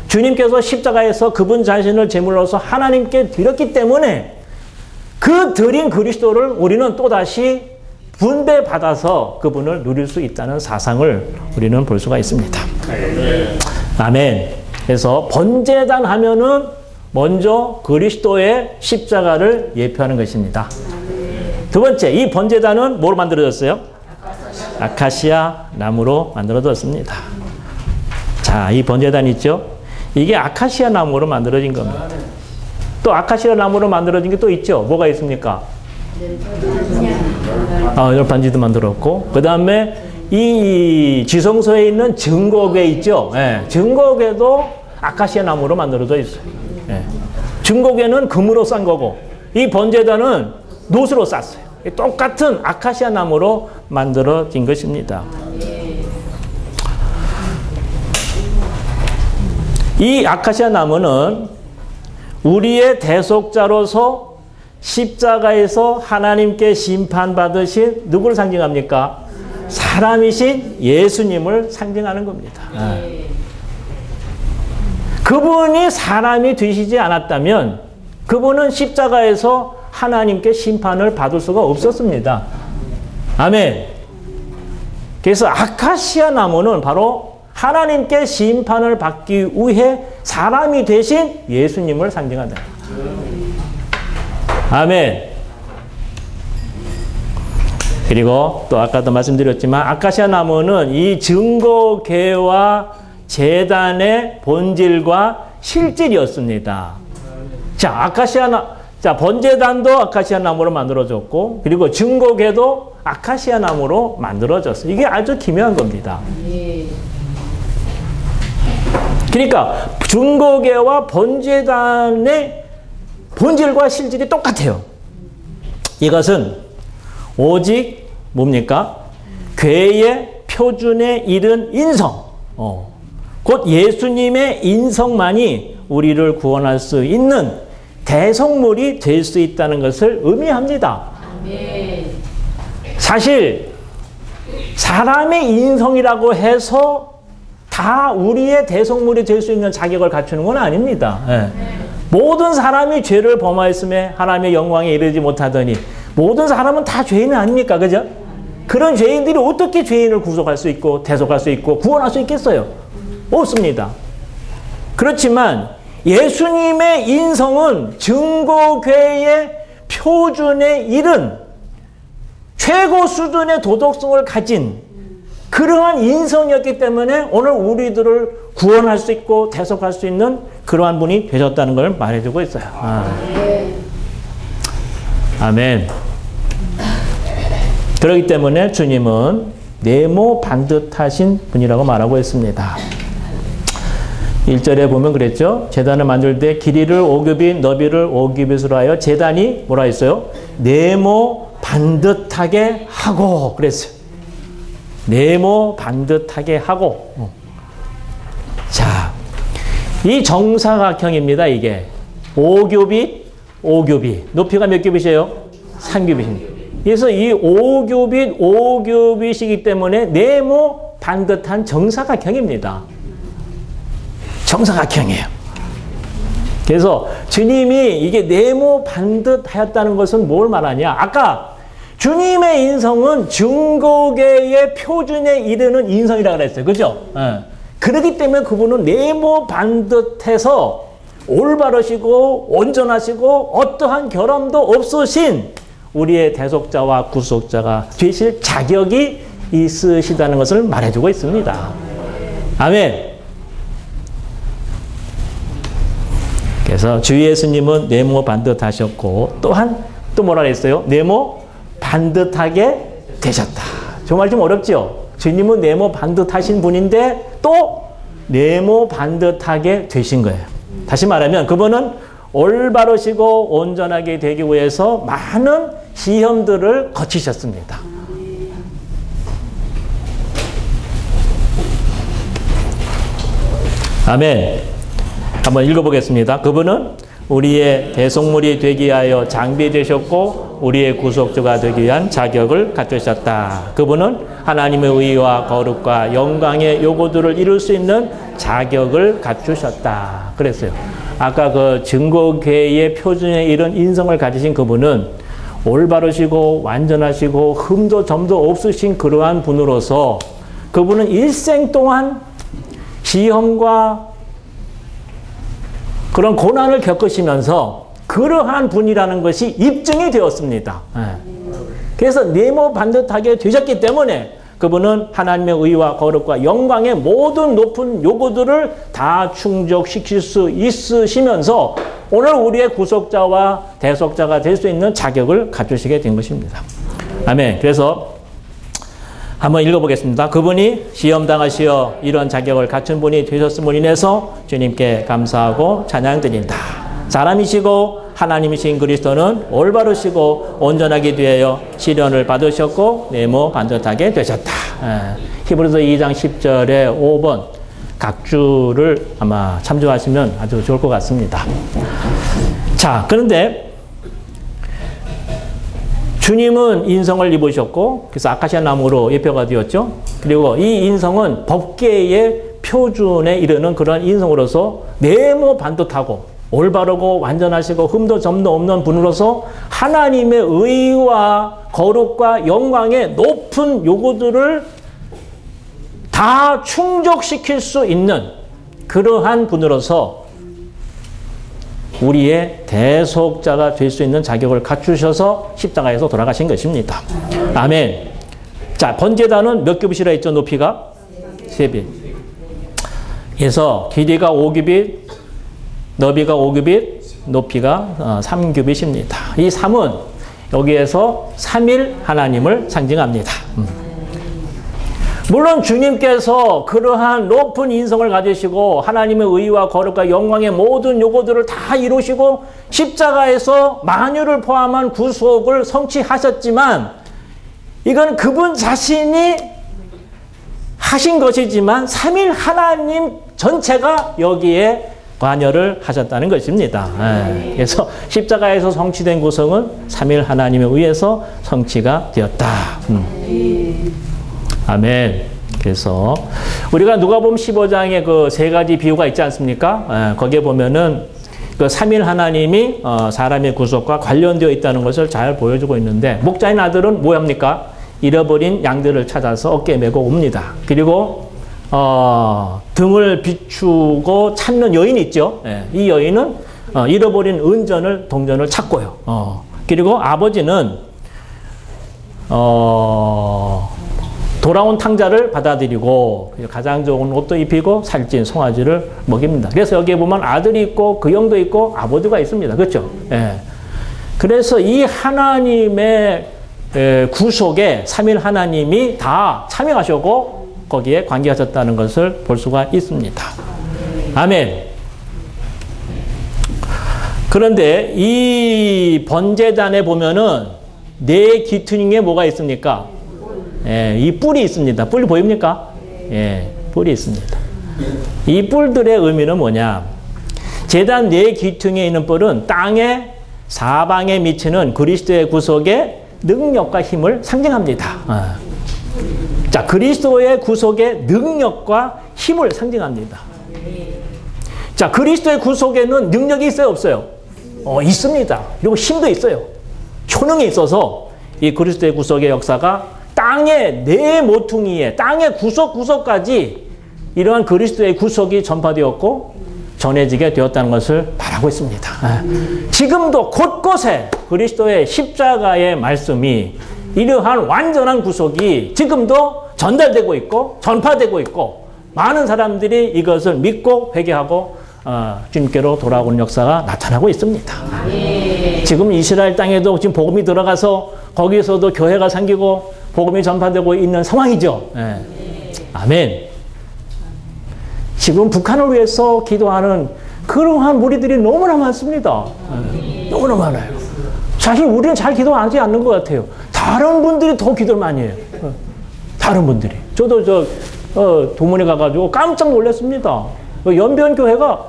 주님께서 십자가에서 그분 자신을 제물로서 하나님께 드렸기 때문에 그 드린 그리스도를 우리는 또다시 분배받아서 그분을 누릴 수 있다는 사상을 우리는 볼 수가 있습니다. 아멘. 그래서 번제단 하면은 먼저 그리스도의 십자가를 예표하는 것입니다. 두 번째, 이 번제단은 뭐로 만들어졌어요? 아카시아 나무로 만들어졌습니다. 자, 이 번제단 있죠? 이게 아카시아 나무로 만들어진 겁니다. 또 아카시아 나무로 만들어진 게 또 있죠? 뭐가 있습니까? 열반지도 만들었고 그 다음에 이 지성소에 있는 증거궤 있죠? 예, 증거궤도 아카시아 나무로 만들어져 있어요. 예. 증거궤는 금으로 싼 거고 이 번제단은 노스로 쌌어요. 똑같은 아카시아 나무로 만들어진 것입니다. 이 아카시아 나무는 우리의 대속자로서 십자가에서 하나님께 심판받으신 누구를 상징합니까? 사람이신 예수님을 상징하는 겁니다. 그분이 사람이 되시지 않았다면 그분은 십자가에서 하나님께 심판을 받을 수가 없었습니다. 아멘. 그래서 아카시아 나무는 바로 하나님께 심판을 받기 위해 사람이 되신 예수님을 상징한다. 아멘. 그리고 또 아까도 말씀드렸지만 아카시아 나무는 이 증거궤와 제단의 본질과 실질이었습니다. 자, 번제단도 아카시아 나무로 만들어졌고, 그리고 증거궤도 아카시아 나무로 만들어졌어요. 이게 아주 기묘한 겁니다. 그러니까 증거궤와 번제단의 본질과 실질이 똑같아요. 이것은 오직 뭡니까? 궤의 표준에 이른 인성, 곧 예수님의 인성만이 우리를 구원할 수 있는 대성물이 될 수 있다는 것을 의미합니다. 사실 사람의 인성이라고 해서 다 우리의 대성물이 될 수 있는 자격을 갖추는 건 아닙니다. 모든 사람이 죄를 범하였음에 하나님의 영광에 이르지 못하더니 모든 사람은 다 죄인 아닙니까? 그죠? 그런 죄인들이 어떻게 죄인을 구속할 수 있고 대속할 수 있고 구원할 수 있겠어요? 없습니다. 그렇지만 예수님의 인성은 증거궤의 표준에 이른 최고 수준의 도덕성을 가진 그러한 인성이었기 때문에 오늘 우리들을 구원할 수 있고 대속할 수 있는 그러한 분이 되셨다는 걸 말해주고 있어요. 아멘. 그렇기 때문에 주님은 네모 반듯하신 분이라고 말하고 있습니다. 1절에 보면 그랬죠. 제단을 만들 때 길이를 5규빗, 너비를 5규빗으로 하여 제단이 뭐라 했어요? 네모 반듯하게 하고 그랬어요. 네모 반듯하게 하고. 자, 이 정사각형입니다. 이게 5규빗, 5규빗. 높이가 몇 규빗이에요? 3규빗입니다. 그래서 이 5규빗, 5규빗이기 때문에 네모 반듯한 정사각형입니다. 정사각형이에요. 그래서 주님이 이게 네모 반듯하였다는 것은 뭘 말하냐? 아까 주님의 인성은 증거궤의 표준에 이르는 인성이라고 그랬어요. 그죠? 그렇기 때문에 그분은 네모 반듯해서 올바르시고 온전하시고 어떠한 결함도 없으신 우리의 대속자와 구속자가 되실 자격이 있으시다는 것을 말해주고 있습니다. 아멘. 그래서 주 예수님은 네모 반듯하셨고 또한 또 뭐라 그랬어요? 네모 반듯하게 되셨다. 정말 좀 어렵죠? 주님은 네모 반듯하신 분인데 또 네모 반듯하게 되신 거예요. 다시 말하면 그분은 올바르시고 온전하게 되기 위해서 많은 시험들을 거치셨습니다. 아멘. 한번 읽어보겠습니다. 그분은 우리의 대속물이 되기 위하여 장비되셨고 우리의 구속주가 되기 위한 자격을 갖추셨다. 그분은 하나님의 의와 거룩과 영광의 요구들을 이룰 수 있는 자격을 갖추셨다. 그랬어요. 아까 그 증거궤의 표준에 이른 인성을 가지신 그분은 올바르시고 완전하시고 흠도 점도 없으신 그러한 분으로서 그분은 일생 동안 시험과 그런 고난을 겪으시면서 그러한 분이라는 것이 입증이 되었습니다. 그래서 네모 반듯하게 되셨기 때문에 그분은 하나님의 의와 거룩과 영광의 모든 높은 요구들을 다 충족시킬 수 있으시면서 오늘 우리의 구속자와 대속자가 될 수 있는 자격을 갖추시게 된 것입니다. 아멘. 그래서 한번 읽어보겠습니다. 그분이 시험당하시어 이런 자격을 갖춘 분이 되셨음을 인해서 주님께 감사하고 찬양드린다. 사람이시고 하나님이신 그리스도는 올바르시고 온전하게 되어 시련을 받으셨고 네모 반듯하게 되셨다. 히브리서 2장 10절에 5번 각주를 아마 참조하시면 아주 좋을 것 같습니다. 자, 그런데 주님은 인성을 입으셨고 그래서 아카시아 나무로 예표가 되었죠. 그리고 이 인성은 법계의 표준에 이르는 그런 인성으로서 네모 반듯하고 올바르고 완전하시고 흠도 점도 없는 분으로서 하나님의 의와 거룩과 영광의 높은 요구들을 다 충족시킬 수 있는 그러한 분으로서 우리의 대속자가 될 수 있는 자격을 갖추셔서 십자가에서 돌아가신 것입니다. 아멘. 자, 번제단은 몇 규빗이라 했죠? 높이가? 3규빗. 그래서 길이가 5규빗, 너비가 5규빗, 높이가 3규빗입니다. 이 3은 여기에서 3일 하나님을 상징합니다. 물론 주님께서 그러한 높은 인성을 가지시고 하나님의 의와 거룩과 영광의 모든 요구들을 다 이루시고 십자가에서 만유를 포함한 구속을 성취하셨지만 이건 그분 자신이 하신 것이지만 3일 하나님 전체가 여기에 관여를 하셨다는 것입니다. 그래서 십자가에서 성취된 구속은 3일 하나님에 의해서 성취가 되었다. 아멘. 그래서 우리가 누가복음 15장에 그 세 가지 비유가 있지 않습니까? 거기에 보면은 그 3일 하나님이 사람의 구속과 관련되어 있다는 것을 잘 보여주고 있는데 목자인 아들은 뭐 합니까? 잃어버린 양들을 찾아서 어깨에 메고 옵니다. 그리고 등을 비추고 찾는 여인이 있죠. 이 여인은 잃어버린 은전을 동전을 찾고요. 그리고 아버지는 돌아온 탕자를 받아들이고 가장 좋은 옷도 입히고 살찐 송아지를 먹입니다. 그래서 여기에 보면 아들이 있고 그 형도 있고 아버지가 있습니다. 그렇죠? 그래서 이 하나님의 구속에 3일 하나님이 다 참여하셨고 거기에 관계하셨다는 것을 볼 수가 있습니다. 아멘. 그런데 이 번제단에 보면은 네 귀퉁이에 뭐가 있습니까? 이 뿔이 있습니다. 뿔이 보입니까? 뿔이 있습니다. 이 뿔들의 의미는 뭐냐? 제단 네 귀퉁이에 있는 뿔은 땅의 사방에 미치는 그리스도의 구속의 능력과 힘을 상징합니다. 자, 그리스도의 구속의 능력과 힘을 상징합니다. 자, 그리스도의 구속에는 능력이 있어요, 없어요? 있습니다. 그리고 힘도 있어요. 초능이 있어서 이 그리스도의 구속의 역사가 땅의 네 모퉁이에 땅의 구석구석까지 이러한 그리스도의 구속이 전파되었고 전해지게 되었다는 것을 말하고 있습니다. 지금도 곳곳에 그리스도의 십자가의 말씀이 이러한 완전한 구속이 지금도 전달되고 있고 전파되고 있고 많은 사람들이 이것을 믿고 회개하고 주님께로 돌아오는 역사가 나타나고 있습니다. 지금 이스라엘 땅에도 지금 복음이 들어가서 거기서도 교회가 생기고 복음이 전파되고 있는 상황이죠. 아멘. 지금 북한을 위해서 기도하는 그러한 무리들이 너무나 많습니다. 너무나 많아요. 사실 우리는 잘 기도하지 않는 것 같아요. 다른 분들이 더 기도를 많이 해요. 다른 분들이. 저도 도문에 가가지고 깜짝 놀랐습니다. 연변교회가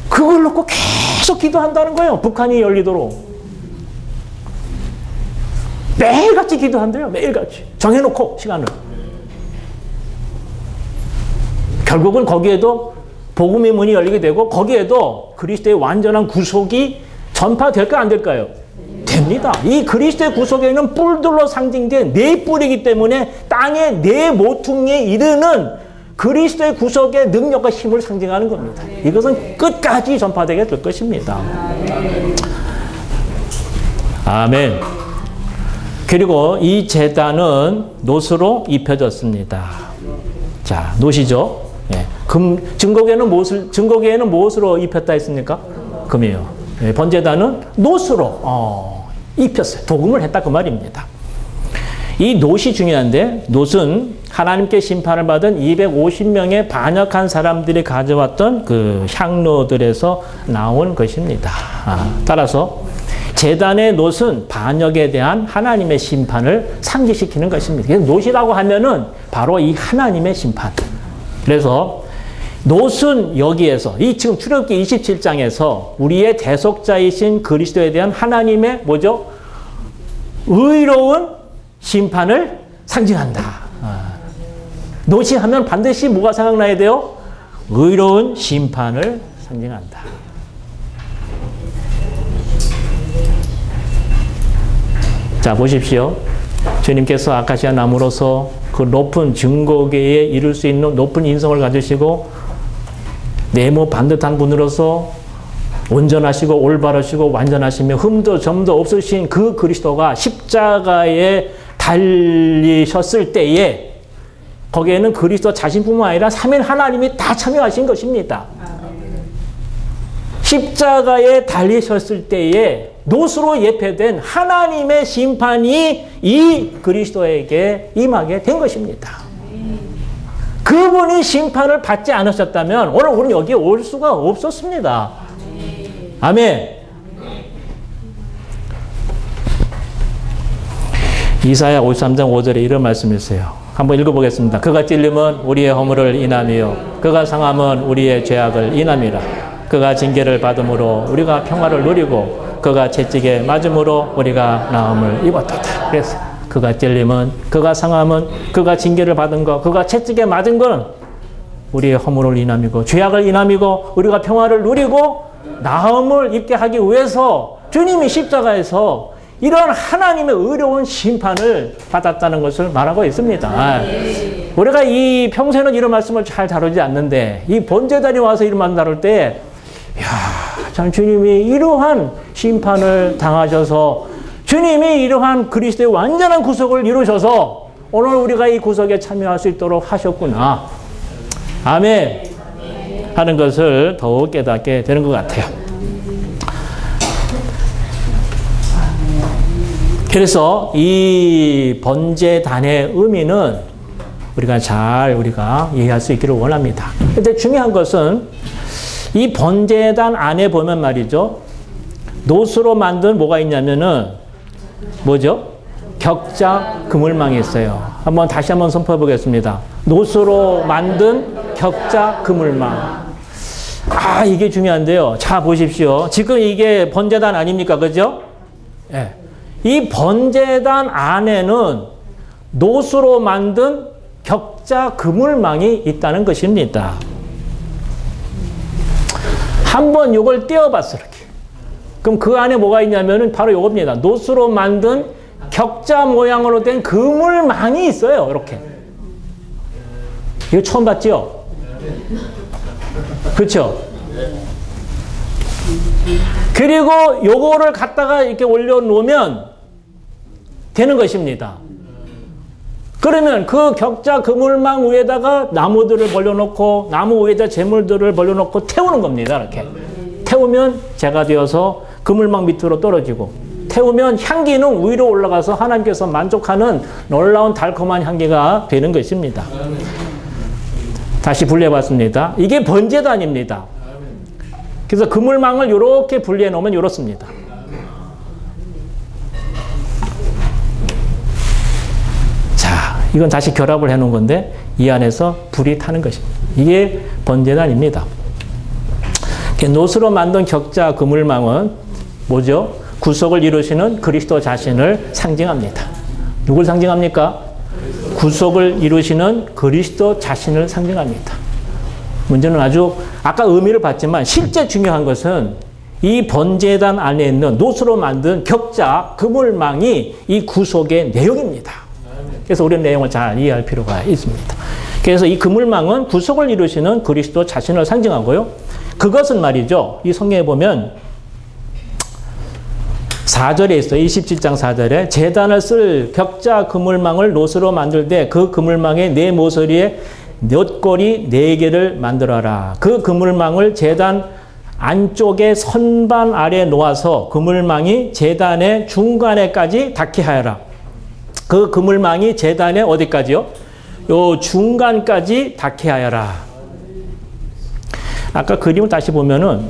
그걸 놓고 계속 기도한다는 거예요. 북한이 열리도록. 매일같이 기도한대요. 매일같이. 정해놓고 시간을. 결국은 거기에도 복음의 문이 열리게 되고 거기에도 그리스도의 완전한 구속이 전파될까 안 될까요? 됩니다. 이 그리스도의 구속에는 뿔들로 상징된 네 뿔이기 때문에 땅의 네 모퉁이에 이르는 그리스도의 구속의 능력과 힘을 상징하는 겁니다. 이것은 끝까지 전파되게 될 것입니다. 아멘. 그리고 이 제단은 놋으로 입혀졌습니다. 자, 놋이죠. 증거계에는 무엇으로 입혔다 했습니까? 금이에요. 번제단은 놋으로 입혔어요. 도금을 했다 그 말입니다. 이 놋이 중요한데 놋은 하나님께 심판을 받은 250명의 반역한 사람들이 가져왔던 그 향로들에서 나온 것입니다. 따라서 제단의 놋은 반역에 대한 하나님의 심판을 상기시키는 것입니다. 그래서 놋이라고 하면은 바로 이 하나님의 심판. 그래서 놋은 여기에서 이 지금 출애굽기 27장에서 우리의 대속자이신 그리스도에 대한 하나님의 뭐죠? 의로운 심판을 상징한다. 놋이 하면 반드시 뭐가 생각나야 돼요? 의로운 심판을 상징한다. 자, 보십시오. 주님께서 아카시아 나무로서 그 높은 증거계에 이룰 수 있는 높은 인성을 가지시고 네모 반듯한 분으로서 온전하시고 올바르시고 완전하시며 흠도 점도 없으신 그 그리스도가 십자가에 달리셨을 때에 거기에는 그리스도 자신뿐만 아니라 삼일 하나님이 다 참여하신 것입니다. 십자가에 달리셨을 때에 노수로 예표된 하나님의 심판이 이 그리스도에게 임하게 된 것입니다. 그분이 심판을 받지 않으셨다면 오늘 우리는 여기에 올 수가 없었습니다. 아멘. 이사야 53장 5절에 이런 말씀이 있어요. 한번 읽어보겠습니다. 그가 찔림은 우리의 허물을 인함이요 그가 상함은 우리의 죄악을 인함이라. 그가 징계를 받음으로 우리가 평화를 누리고 그가 채찍에 맞음으로 우리가 나음을 입었도다. 그래서 그가 찔림은, 그가 상함은, 그가 징계를 받은 것, 그가 채찍에 맞은 것은 우리의 허물을 인함이고 죄악을 인함이고 우리가 평화를 누리고 나음을 입게 하기 위해서 주님이 십자가에서 이런 하나님의 의로운 심판을 받았다는 것을 말하고 있습니다. 우리가 이 평소에는 이런 말씀을 잘 다루지 않는데 이 번제단이 와서 이런 말을 다룰 때 참 주님이 이러한 심판을 당하셔서 주님이 이러한 그리스도의 완전한 구속을 이루셔서 오늘 우리가 이 구속에 참여할 수 있도록 하셨구나. 아멘. 하는 것을 더욱 깨닫게 되는 것 같아요. 그래서 이 번제단의 의미는 우리가 이해할 수 있기를 원합니다. 근데 중요한 것은 이 번제단 안에 보면 말이죠. 노수로 만든 뭐가 있냐면은 뭐죠? 격자 그물망이 있어요. 다시 한번 선포해 보겠습니다. 노수로 만든 격자 그물망. 이게 중요한데요. 자, 보십시오. 지금 이게 번제단 아닙니까? 그죠? 예. 이 번제단 안에는 노수로 만든 격자 그물망이 있다는 것입니다. 한번 이걸 떼어봤어, 이렇게. 그럼 그 안에 뭐가 있냐면은 바로 이겁니다. 노수로 만든 격자 모양으로 된 그물망이 있어요, 이렇게. 이거 처음 봤죠? 그렇죠? 그리고 요거를 갖다가 이렇게 올려놓으면 되는 것입니다. 그러면 그 격자 그물망 위에다가 나무들을 벌려놓고 나무 위에다 재물들을 벌려놓고 태우는 겁니다. 이렇게. 태우면 재가 되어서 그물망 밑으로 떨어지고 태우면 향기는 위로 올라가서 하나님께서 만족하는 놀라운 달콤한 향기가 되는 것입니다. 다시 분리해봤습니다. 이게 번제단입니다. 그래서 그물망을 이렇게 분리해 놓으면 이렇습니다. 이건 다시 결합을 해놓은 건데 이 안에서 불이 타는 것입니다. 이게 번제단입니다. 노수로 만든 격자 그물망은 뭐죠? 구속을 이루시는 그리스도 자신을 상징합니다. 누굴 상징합니까? 구속을 이루시는 그리스도 자신을 상징합니다. 문제는 아까 의미를 봤지만 실제 중요한 것은 이 번제단 안에 있는 노수로 만든 격자 그물망이 이 구속의 내용입니다. 그래서 우리는 내용을 잘 이해할 필요가 있습니다. 그래서 이 그물망은 구속을 이루시는 그리스도 자신을 상징하고요. 그것은 말이죠. 이 성경에 보면 4절에 있어요. 27장 4절에 제단을 쓸 격자 그물망을 노수로 만들 때 그 그물망의 네 모서리에 놋고리 4개를 만들어라. 그 그물망을 제단 안쪽에 선반 아래 놓아서 그물망이 제단의 중간에까지 닿게 하여라. 그 그물망이 제단의 어디까지요? 요 중간까지 닿게 하여라. 아까 그림을 다시 보면은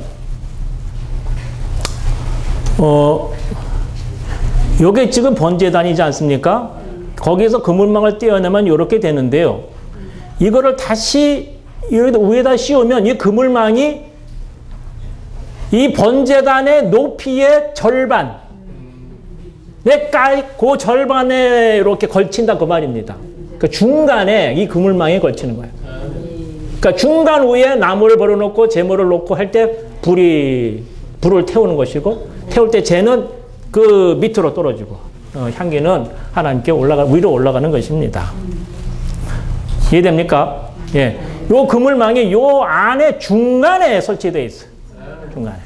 요게 지금 번제단이지 않습니까? 거기에서 그물망을 떼어내면 이렇게 되는데요. 이거를 다시 위에다 씌우면 이 그물망이 이 번제단의 높이의 절반, 그 절반에 이렇게 걸친다 그 말입니다. 그 중간에 이 그물망에 걸치는 거예요. 그러니까 중간 위에 나무를 벌어놓고 재물을 놓고 할 때 불을 태우는 것이고 태울 때 재는 그 밑으로 떨어지고 향기는 하나님께 위로 올라가는 것입니다. 이해됩니까? 예. 요 그물망이 요 안에 중간에 설치되어 있어요. 중간에.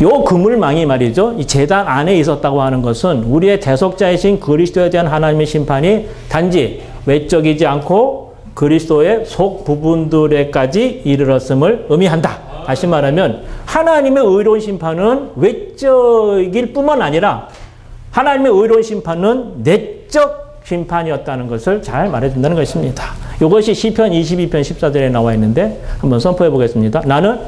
요 그물망이 말이죠. 이 제단 안에 있었다고 하는 것은 우리의 대속자이신 그리스도에 대한 하나님의 심판이 단지 외적이지 않고 그리스도의 속 부분들에까지 이르렀음을 의미한다. 다시 말하면 하나님의 의로운 심판은 외적일 뿐만 아니라 하나님의 의로운 심판은 내적 심판이었다는 것을 잘 말해준다는 것입니다. 이것이 시편 22편 14절에 나와 있는데 한번 선포해 보겠습니다. 나는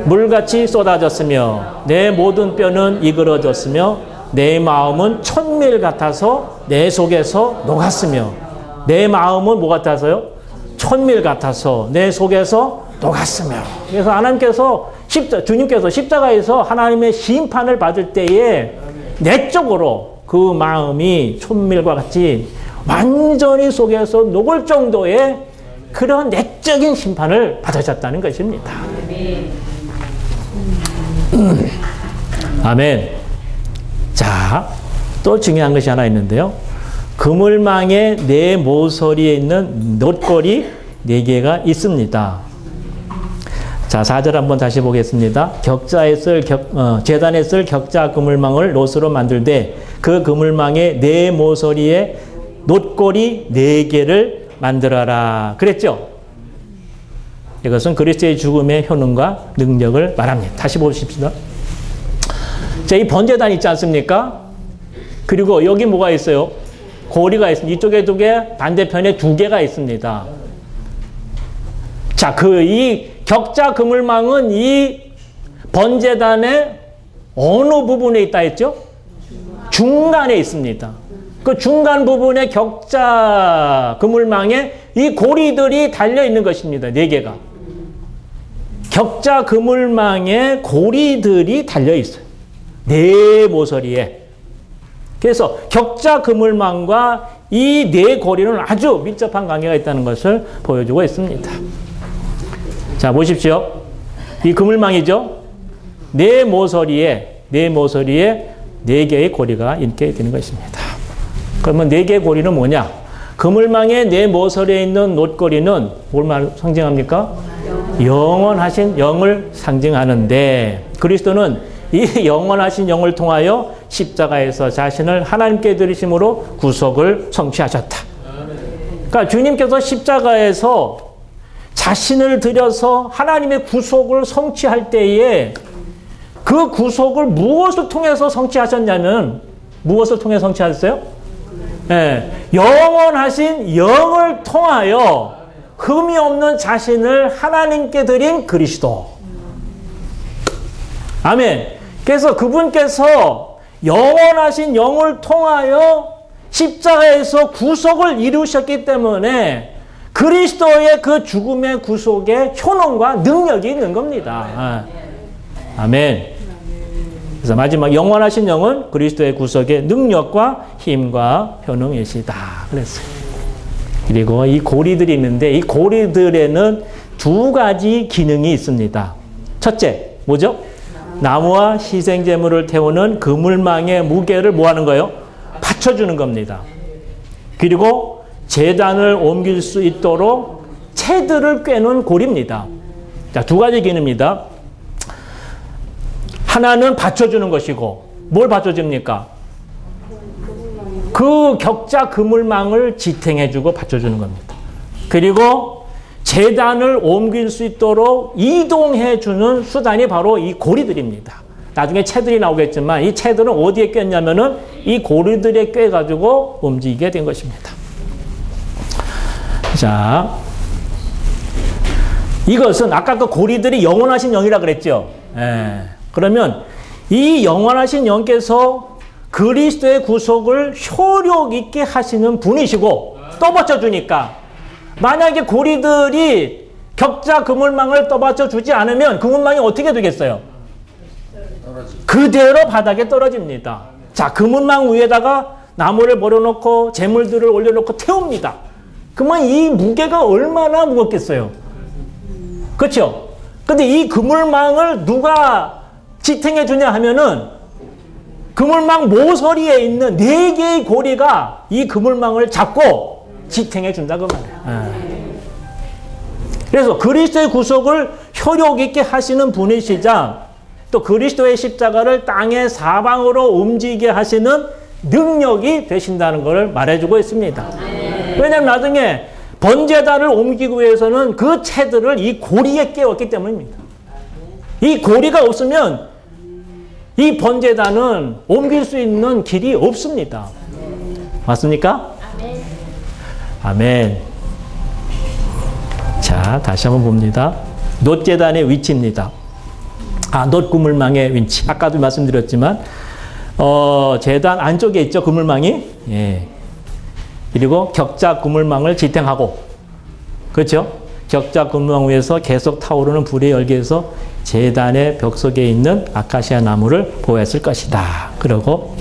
물같이 쏟아졌으며 내 모든 뼈는 이그러졌으며 내 마음은 천밀 같아서 내 속에서 녹았으며 내 마음은 뭐 같아서요? 천밀 같아서 내 속에서 녹았으며. 그래서 하나님께서 주님께서 십자가에서 하나님의 심판을 받을 때에 내적으로 그 마음이 천밀과 같이 완전히 속에서 녹을 정도의 그런 내적인 심판을 받으셨다는 것입니다. 아멘. 자, 또 중요한 것이 하나 있는데요. 그물망의 네 모서리에 있는 놋골이 4개가 있습니다. 자, 4절 한번 다시 보겠습니다. 제단에 쓸 격자 그물망을 놋으로 만들되 그 그물망의 네 모서리에 놋골이 4개를 만들어라. 그랬죠? 이것은 그리스도의 죽음의 효능과 능력을 말합니다. 다시 보십시다. 자, 이 번제단 있지 않습니까? 그리고 여기 뭐가 있어요? 고리가 있습니다. 이쪽에 2개, 반대편에 2개가 있습니다. 자, 이 격자 그물망은 이 번제단의 어느 부분에 있다 했죠? 중간에 있습니다. 그 중간 부분의 격자 그물망에 이 고리들이 달려 있는 것입니다. 4개가. 격자 그물망에 고리들이 달려 있어요. 4 모서리에. 그래서 격자 그물망과 이 4 고리는 아주 밀접한 관계가 있다는 것을 보여주고 있습니다. 자, 보십시오. 이 그물망이죠. 4 모서리에 4개의 고리가 있게 되는 것입니다. 그러면 4개의 고리는 뭐냐? 그물망의 4 모서리에 있는 놋고리는 뭘 상징합니까? 영원하신 영을 상징하는데 그리스도는 이 영원하신 영을 통하여 십자가에서 자신을 하나님께 드리심으로 구속을 성취하셨다. 그러니까 주님께서 십자가에서 자신을 들여서 하나님의 구속을 성취할 때에 그 구속을 무엇을 통해서 성취하셨냐면 무엇을 통해 성취하셨어요? 네, 영원하신 영을 통하여 흠이 없는 자신을 하나님께 드린 그리스도. 아멘. 그래서 그분께서 영원하신 영을 통하여 십자가에서 구속을 이루셨기 때문에 그리스도의 그 죽음의 구속의 효능과 능력이 있는 겁니다. 아멘. 그래서 마지막 영원하신 영은 그리스도의 구속의 능력과 힘과 효능이시다. 그랬어요. 그리고 이 고리들이 있는데 이 고리들에는 2가지 기능이 있습니다. 첫째, 뭐죠? 나무와 희생제물을 태우는 그물망의 무게를 뭐 하는 거예요? 받쳐주는 겁니다. 그리고 제단을 옮길 수 있도록 채들을 꿰는 고리입니다. 자, 2가지 기능입니다. 하나는 받쳐주는 것이고 뭘 받쳐줍니까? 그 격자 그물망을 지탱해주고 받쳐주는 겁니다. 그리고 제단을 옮길 수 있도록 이동해주는 수단이 바로 이 고리들입니다. 나중에 채들이 나오겠지만 이 채들은 어디에 꿰냐면은 이 고리들에 꿰가지고 움직이게 된 것입니다. 자, 이것은 아까 그 고리들이 영원하신 영이라 그랬죠. 그러면 이 영원하신 영께서 그리스도의 구속을 효력 있게 하시는 분이시고 떠받쳐주니까 만약에 고리들이 격자 그물망을 떠받쳐주지 않으면 그물망이 어떻게 되겠어요? 그대로 바닥에 떨어집니다. 자, 그물망 위에다가 나무를 버려놓고 재물들을 올려놓고 태웁니다. 그러면 이 무게가 얼마나 무겁겠어요? 그렇죠? 근데 이 그물망을 누가 지탱해 주냐 하면은 그물망 모서리에 있는 4개의 고리가 이 그물망을 잡고 지탱해 준다고 말해요. 그래서 그리스도의 구속을 효력 있게 하시는 분이시자 또 그리스도의 십자가를 땅의 사방으로 움직이게 하시는 능력이 되신다는 것을 말해주고 있습니다. 왜냐하면 나중에 번제단을 옮기기 위해서는 그 채들을 이 고리에 깨웠기 때문입니다. 이 고리가 없으면 이 번제단은 옮길 수 있는 길이 없습니다. 맞습니까? 아멘. 자, 다시 한번 봅니다. 놋제단의 위치입니다. 놋 그물망의 위치. 아까도 말씀드렸지만, 제단 안쪽에 있죠, 그물망이. 예. 그리고 격자 그물망을 지탱하고, 그렇죠? 격자 그물망 위에서 계속 타오르는 불의 열기에서 제단의 벽 속에 있는 아카시아 나무를 보호했을 것이다. 그리고,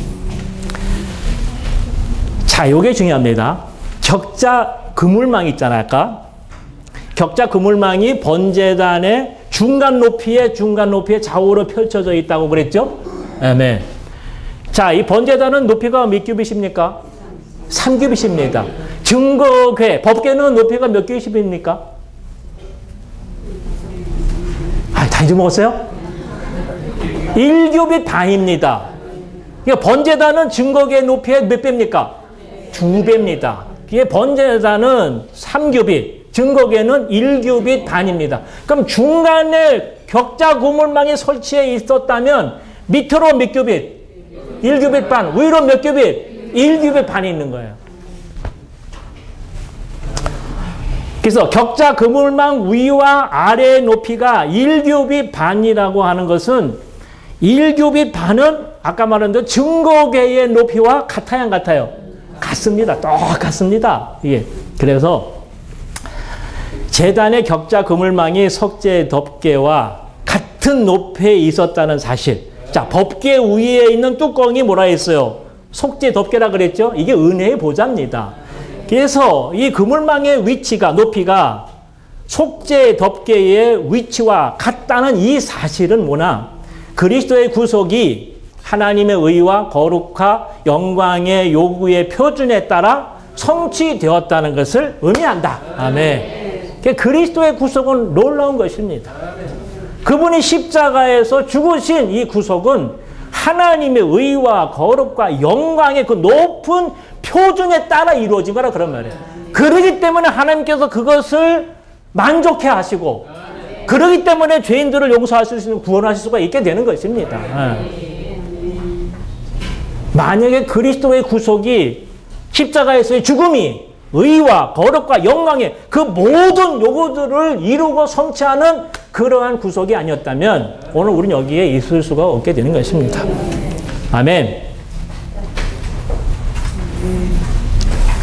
자, 요게 중요합니다. 격자 그물망 있잖아요, 아까. 격자 그물망이 번제단의 중간 높이에 좌우로 펼쳐져 있다고 그랬죠? 아멘. 자, 이 번제단은 높이가 몇 규빗입니까? 3규빗입니다. 증거궤, 법궤는 높이가 몇 규빗입니까? 다 잊어먹었어요? 1규빗 반입니다. 그러니까 번제단은 증거궤 높이의 몇 배입니까? 2배입니다. 이게 번제단은 3규빗, 증거궤는 1규빗 반입니다. 그럼 중간에 격자 그물망이 설치해 있었다면 밑으로 몇 규빗? 1규빗 반. 위로 몇 규빗? 1규빗 반이 있는 거예요. 그래서 격자 그물망 위와 아래의 높이가 1규빗 반이라고 하는 것은 1규빗 반은 아까 말한 대로 증거궤의 높이와 같아요, 안 같아요? 같습니다. 똑같습니다. 이게. 그래서 제단의 격자 그물망이 석재 덮개와 같은 높이에 있었다는 사실. 자, 법궤 위에 있는 뚜껑이 뭐라 했어요? 석재 덮개라 그랬죠? 이게 은혜의 보좌입니다. 그래서 이 그물망의 위치가, 높이가 속죄 덮개의 위치와 같다는 이 사실은 뭐나 그리스도의 구속이 하나님의 의와 거룩과 영광의 요구의 표준에 따라 성취되었다는 것을 의미한다. 아멘. 그리스도의 구속은 놀라운 것입니다. 그분이 십자가에서 죽으신 이 구속은 하나님의 의와 거룩과 영광의 그 높은 표준에 따라 이루어진 거라 그런 말이에요. 그러기 때문에 하나님께서 그것을 만족해 하시고 그러기 때문에 죄인들을 용서하실 수 있는 구원하실 수가 있게 되는 것입니다. 만약에 그리스도의 구속이 십자가에서의 죽음이 의와 거룩과 영광의 그 모든 요구들을 이루고 성취하는 그러한 구속이 아니었다면 오늘 우리는 여기에 있을 수가 없게 되는 것입니다. 아멘.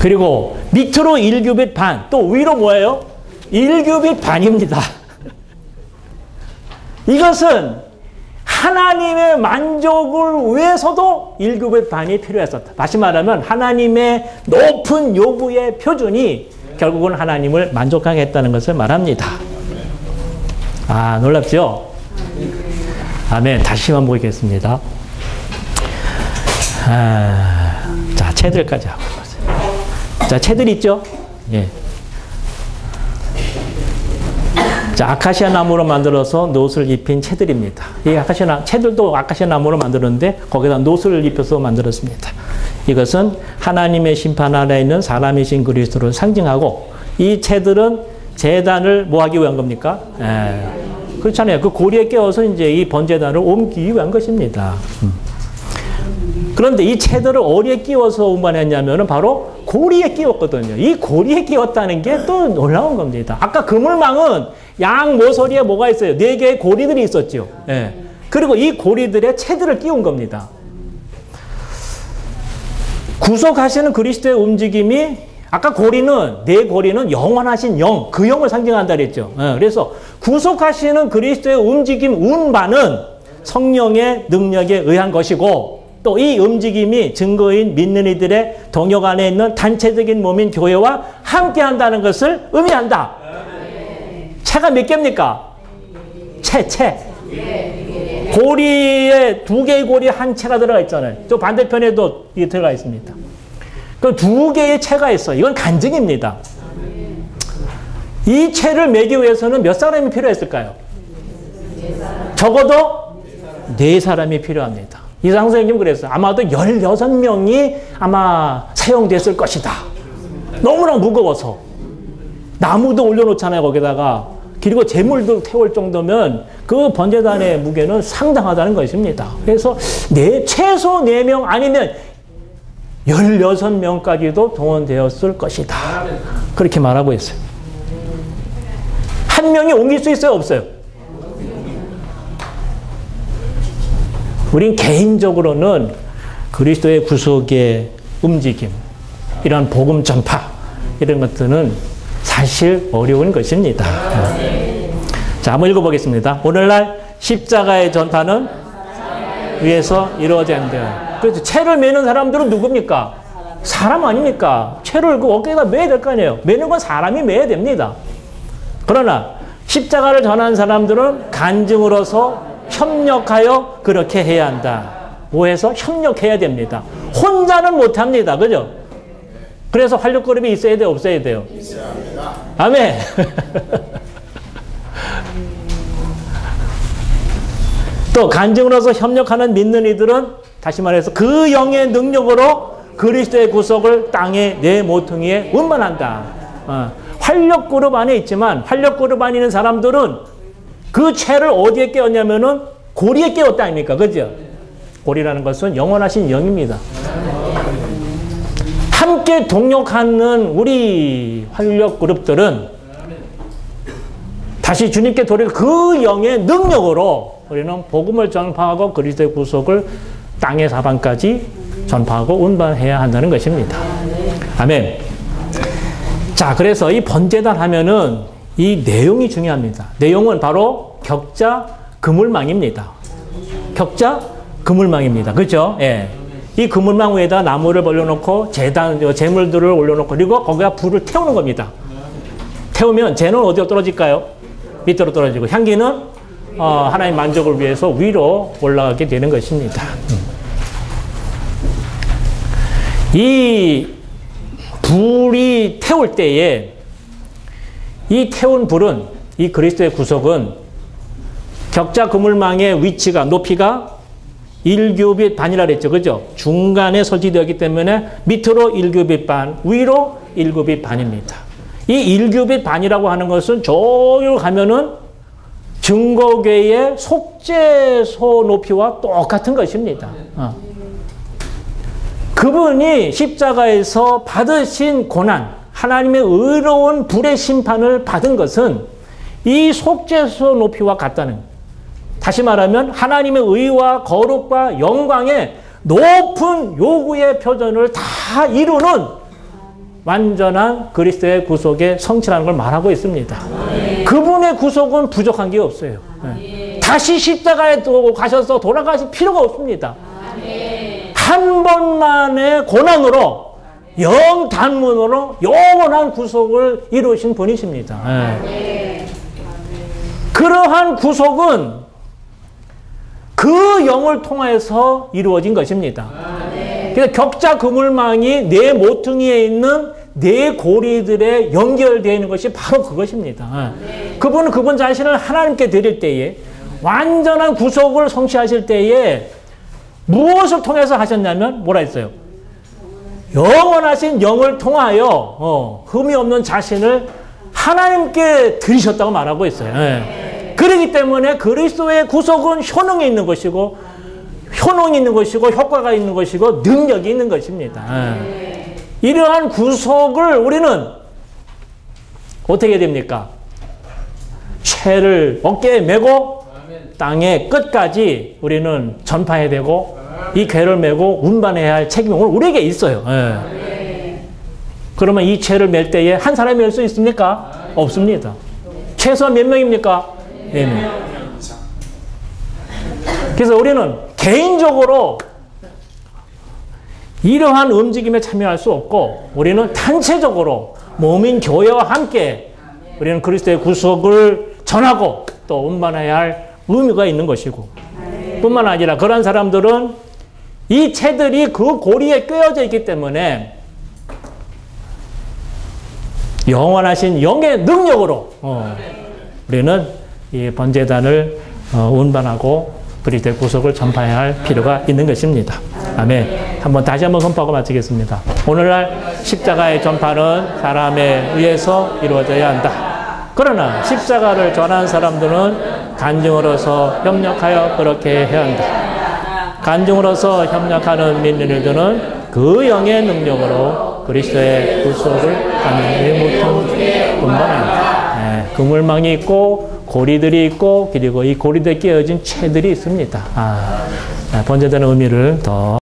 그리고 밑으로 1규빗 반, 또 위로 뭐예요? 1규빗 반입니다. 이것은 하나님의 만족을 위해서도 1규빗 반이 필요했었다. 다시 말하면 하나님의 높은 요구의 표준이 결국은 하나님을 만족하게 했다는 것을 말합니다. 아, 놀랍죠? 아멘. 다시 한번 보겠습니다. 자, 채들까지 하고 있어요. 자, 채들 있죠? 예. 자, 아카시아 나무로 만들어서 놋을 입힌 채들입니다. 이 채들도 아카시아 나무로 만들었는데 거기다 놋을 입혀서 만들었습니다. 이것은 하나님의 심판 아래 있는 사람이신 그리스도를 상징하고 이 채들은 제단을 뭐 하기 위한 겁니까? 그렇잖아요. 그 고리에 끼워서 이제 이 번제단을 옮기기 위한 것입니다. 그런데 이 채들을 어디에 끼워서 운반했냐면은 바로 고리에 끼웠거든요. 이 고리에 끼웠다는 게 또 놀라운 겁니다. 아까 그물망은 양 모서리에 뭐가 있어요? 4개의 고리들이 있었죠. 예. 그리고 이 고리들에 채들을 끼운 겁니다. 구속하시는 그리스도의 움직임이 아까 고리는, 네 고리는 영원하신 영, 그 영을 상징한다 그랬죠. 예. 그래서 구속하시는 그리스도의 움직임, 운반은 성령의 능력에 의한 것이고 또 이 움직임이 증거인 믿는 이들의 동역 안에 있는 단체적인 몸인 교회와 함께 한다는 것을 의미한다. 채가 몇 개입니까? 채. 고리에 2개의 고리 한 채가 들어가 있잖아요. 또 반대편에도 이게 들어가 있습니다. 그 2개의 채가 있어요. 이건 간증입니다. 이 채를 매기 위해서는 몇 사람이 필요했을까요? 적어도 4사람이 필요합니다. 이상 선생님 그랬어요. 아마도 16명이 아마 사용됐을 것이다. 너무나 무거워서 나무도 올려놓잖아요, 거기다가. 그리고 재물도 태울 정도면 그 번제단의 무게는 상당하다는 것입니다. 그래서 최소 4명 아니면 16명까지도 동원되었을 것이다. 그렇게 말하고 있어요. 한 명이 옮길 수 있어요, 없어요? 우린 개인적으로는 그리스도의 구속의 움직임, 이런 복음 전파, 이런 것들은 사실 어려운 것입니다. 자, 한번 읽어보겠습니다. 오늘날 십자가의 전파는 위에서 이루어진다. 그래서 채를 매는 사람들은 누굽니까? 사람 아닙니까? 채를 그 어깨에다 매야 될 거 아니에요. 매는 건 사람이 매야 됩니다. 그러나 십자가를 전하는 사람들은 간증으로서 협력하여 그렇게 해야 한다. 뭐해서? 협력해야 됩니다. 혼자는 못합니다. 그죠? 그래서 활력그룹이 있어야 돼요? 없어야 돼요? 아멘. 또 간증으로서 협력하는 믿는 이들은 다시 말해서 그 영의 능력으로 그리스도의 구속을 땅의 내 모퉁이에 운반한다. 활력그룹 안에 있지만 활력그룹 안에 있는 사람들은 그 채를 어디에 깨웠냐면은 고리에 깨웠다 아닙니까? 그죠? 고리라는 것은 영원하신 영입니다. 함께 동력하는 우리 활력그룹들은 다시 주님께 돌이켜 그 영의 능력으로 우리는 복음을 전파하고 그리스도의 구속을 땅의 사방까지 전파하고 운반해야 한다는 것입니다. 아멘. 자, 그래서 이 번제단 하면은 이 내용이 중요합니다. 내용은 바로 격자 그물망입니다. 격자 그물망입니다. 그렇죠? 예. 이 그물망 위에다 나무를 벌려놓고 재물들을 올려놓고 그리고 거기다 불을 태우는 겁니다. 태우면 재는 어디로 떨어질까요? 밑으로 떨어지고 향기는 하나님 만족을 위해서 위로 올라가게 되는 것입니다. 이 불이 태울 때에 이 태운 불은 이 그리스도의 구속은 격자 그물망의 위치가 높이가 1규빗 반이라 그랬죠. 그죠? 중간에 설치되었기 때문에 밑으로 1규빗 반, 위로 1규빗 반입니다. 이 1규빗 반이라고 하는 것은 저기로 가면은 증거궤의 속죄소 높이와 똑같은 것입니다. 그분이 십자가에서 받으신 고난, 하나님의 의로운 불의 심판을 받은 것은 이 속죄소 높이와 같다는 거예요. 다시 말하면 하나님의 의와 거룩과 영광의 높은 요구의 표준을 다 이루는 완전한 그리스도의 구속의 성취라는 걸 말하고 있습니다. 그분의 구속은 부족한 게 없어요. 다시 십자가에 가셔서 돌아가실 필요가 없습니다. 한 번만의 고난으로 영단문으로 영원한 구속을 이루신 분이십니다. 그러한 구속은 그 영을 통해서 이루어진 것입니다. 그래서 격자 그물망이 내 모퉁이에 있는 내 고리들에 연결되어 있는 것이 바로 그것입니다. 그분은 그분 자신을 하나님께 드릴 때에 완전한 구속을 성취하실 때에 무엇을 통해서 하셨냐면 뭐라 했어요? 영원하신 영을 통하여 흠이 없는 자신을 하나님께 드리셨다고 말하고 있어요. 그렇기 때문에 그리스도의 구속은 효능이 있는 것이고 효과가 있는 것이고 능력이 있는 것입니다. 이러한 구속을 우리는 어떻게 됩니까? 죄를 어깨에 메고 땅의 끝까지 우리는 전파해야 되고 이 궤를 메고 운반해야 할 책임이 오늘 우리에게 있어요. 그러면 이 죄를 맬 때에 한 사람이 맬 수 있습니까? 없습니다. 최소한 몇 명입니까? 4명. 그래서 우리는 개인적으로 이러한 움직임에 참여할 수 없고 우리는 단체적으로 모인 교회와 함께 우리는 그리스도의 구속을 전하고 또 운반해야 할 의무가 있는 것이고 뿐만 아니라 그런 사람들은 이 채들이 그 고리에 꿰어져 있기 때문에 영원하신 영의 능력으로 우리는 이 번제단을 운반하고 그리스도의 구속을 전파해야 할 필요가 있는 것입니다. 아멘. 다시 한번 선포하고 마치겠습니다. 오늘날 십자가의 전파는 사람에 의해서 이루어져야 한다. 그러나 십자가를 전하는 사람들은 간증으로서 협력하여 그렇게 해야 한다. 간증으로서 협력하는 민들은 그 영의 능력으로 그리스도의 구속을 하는 의무통뿐만 아니다. 그물망이 있고 고리들이 있고 그리고 이 고리들에 끼어진 채들이 있습니다. 번제되는 의미를 더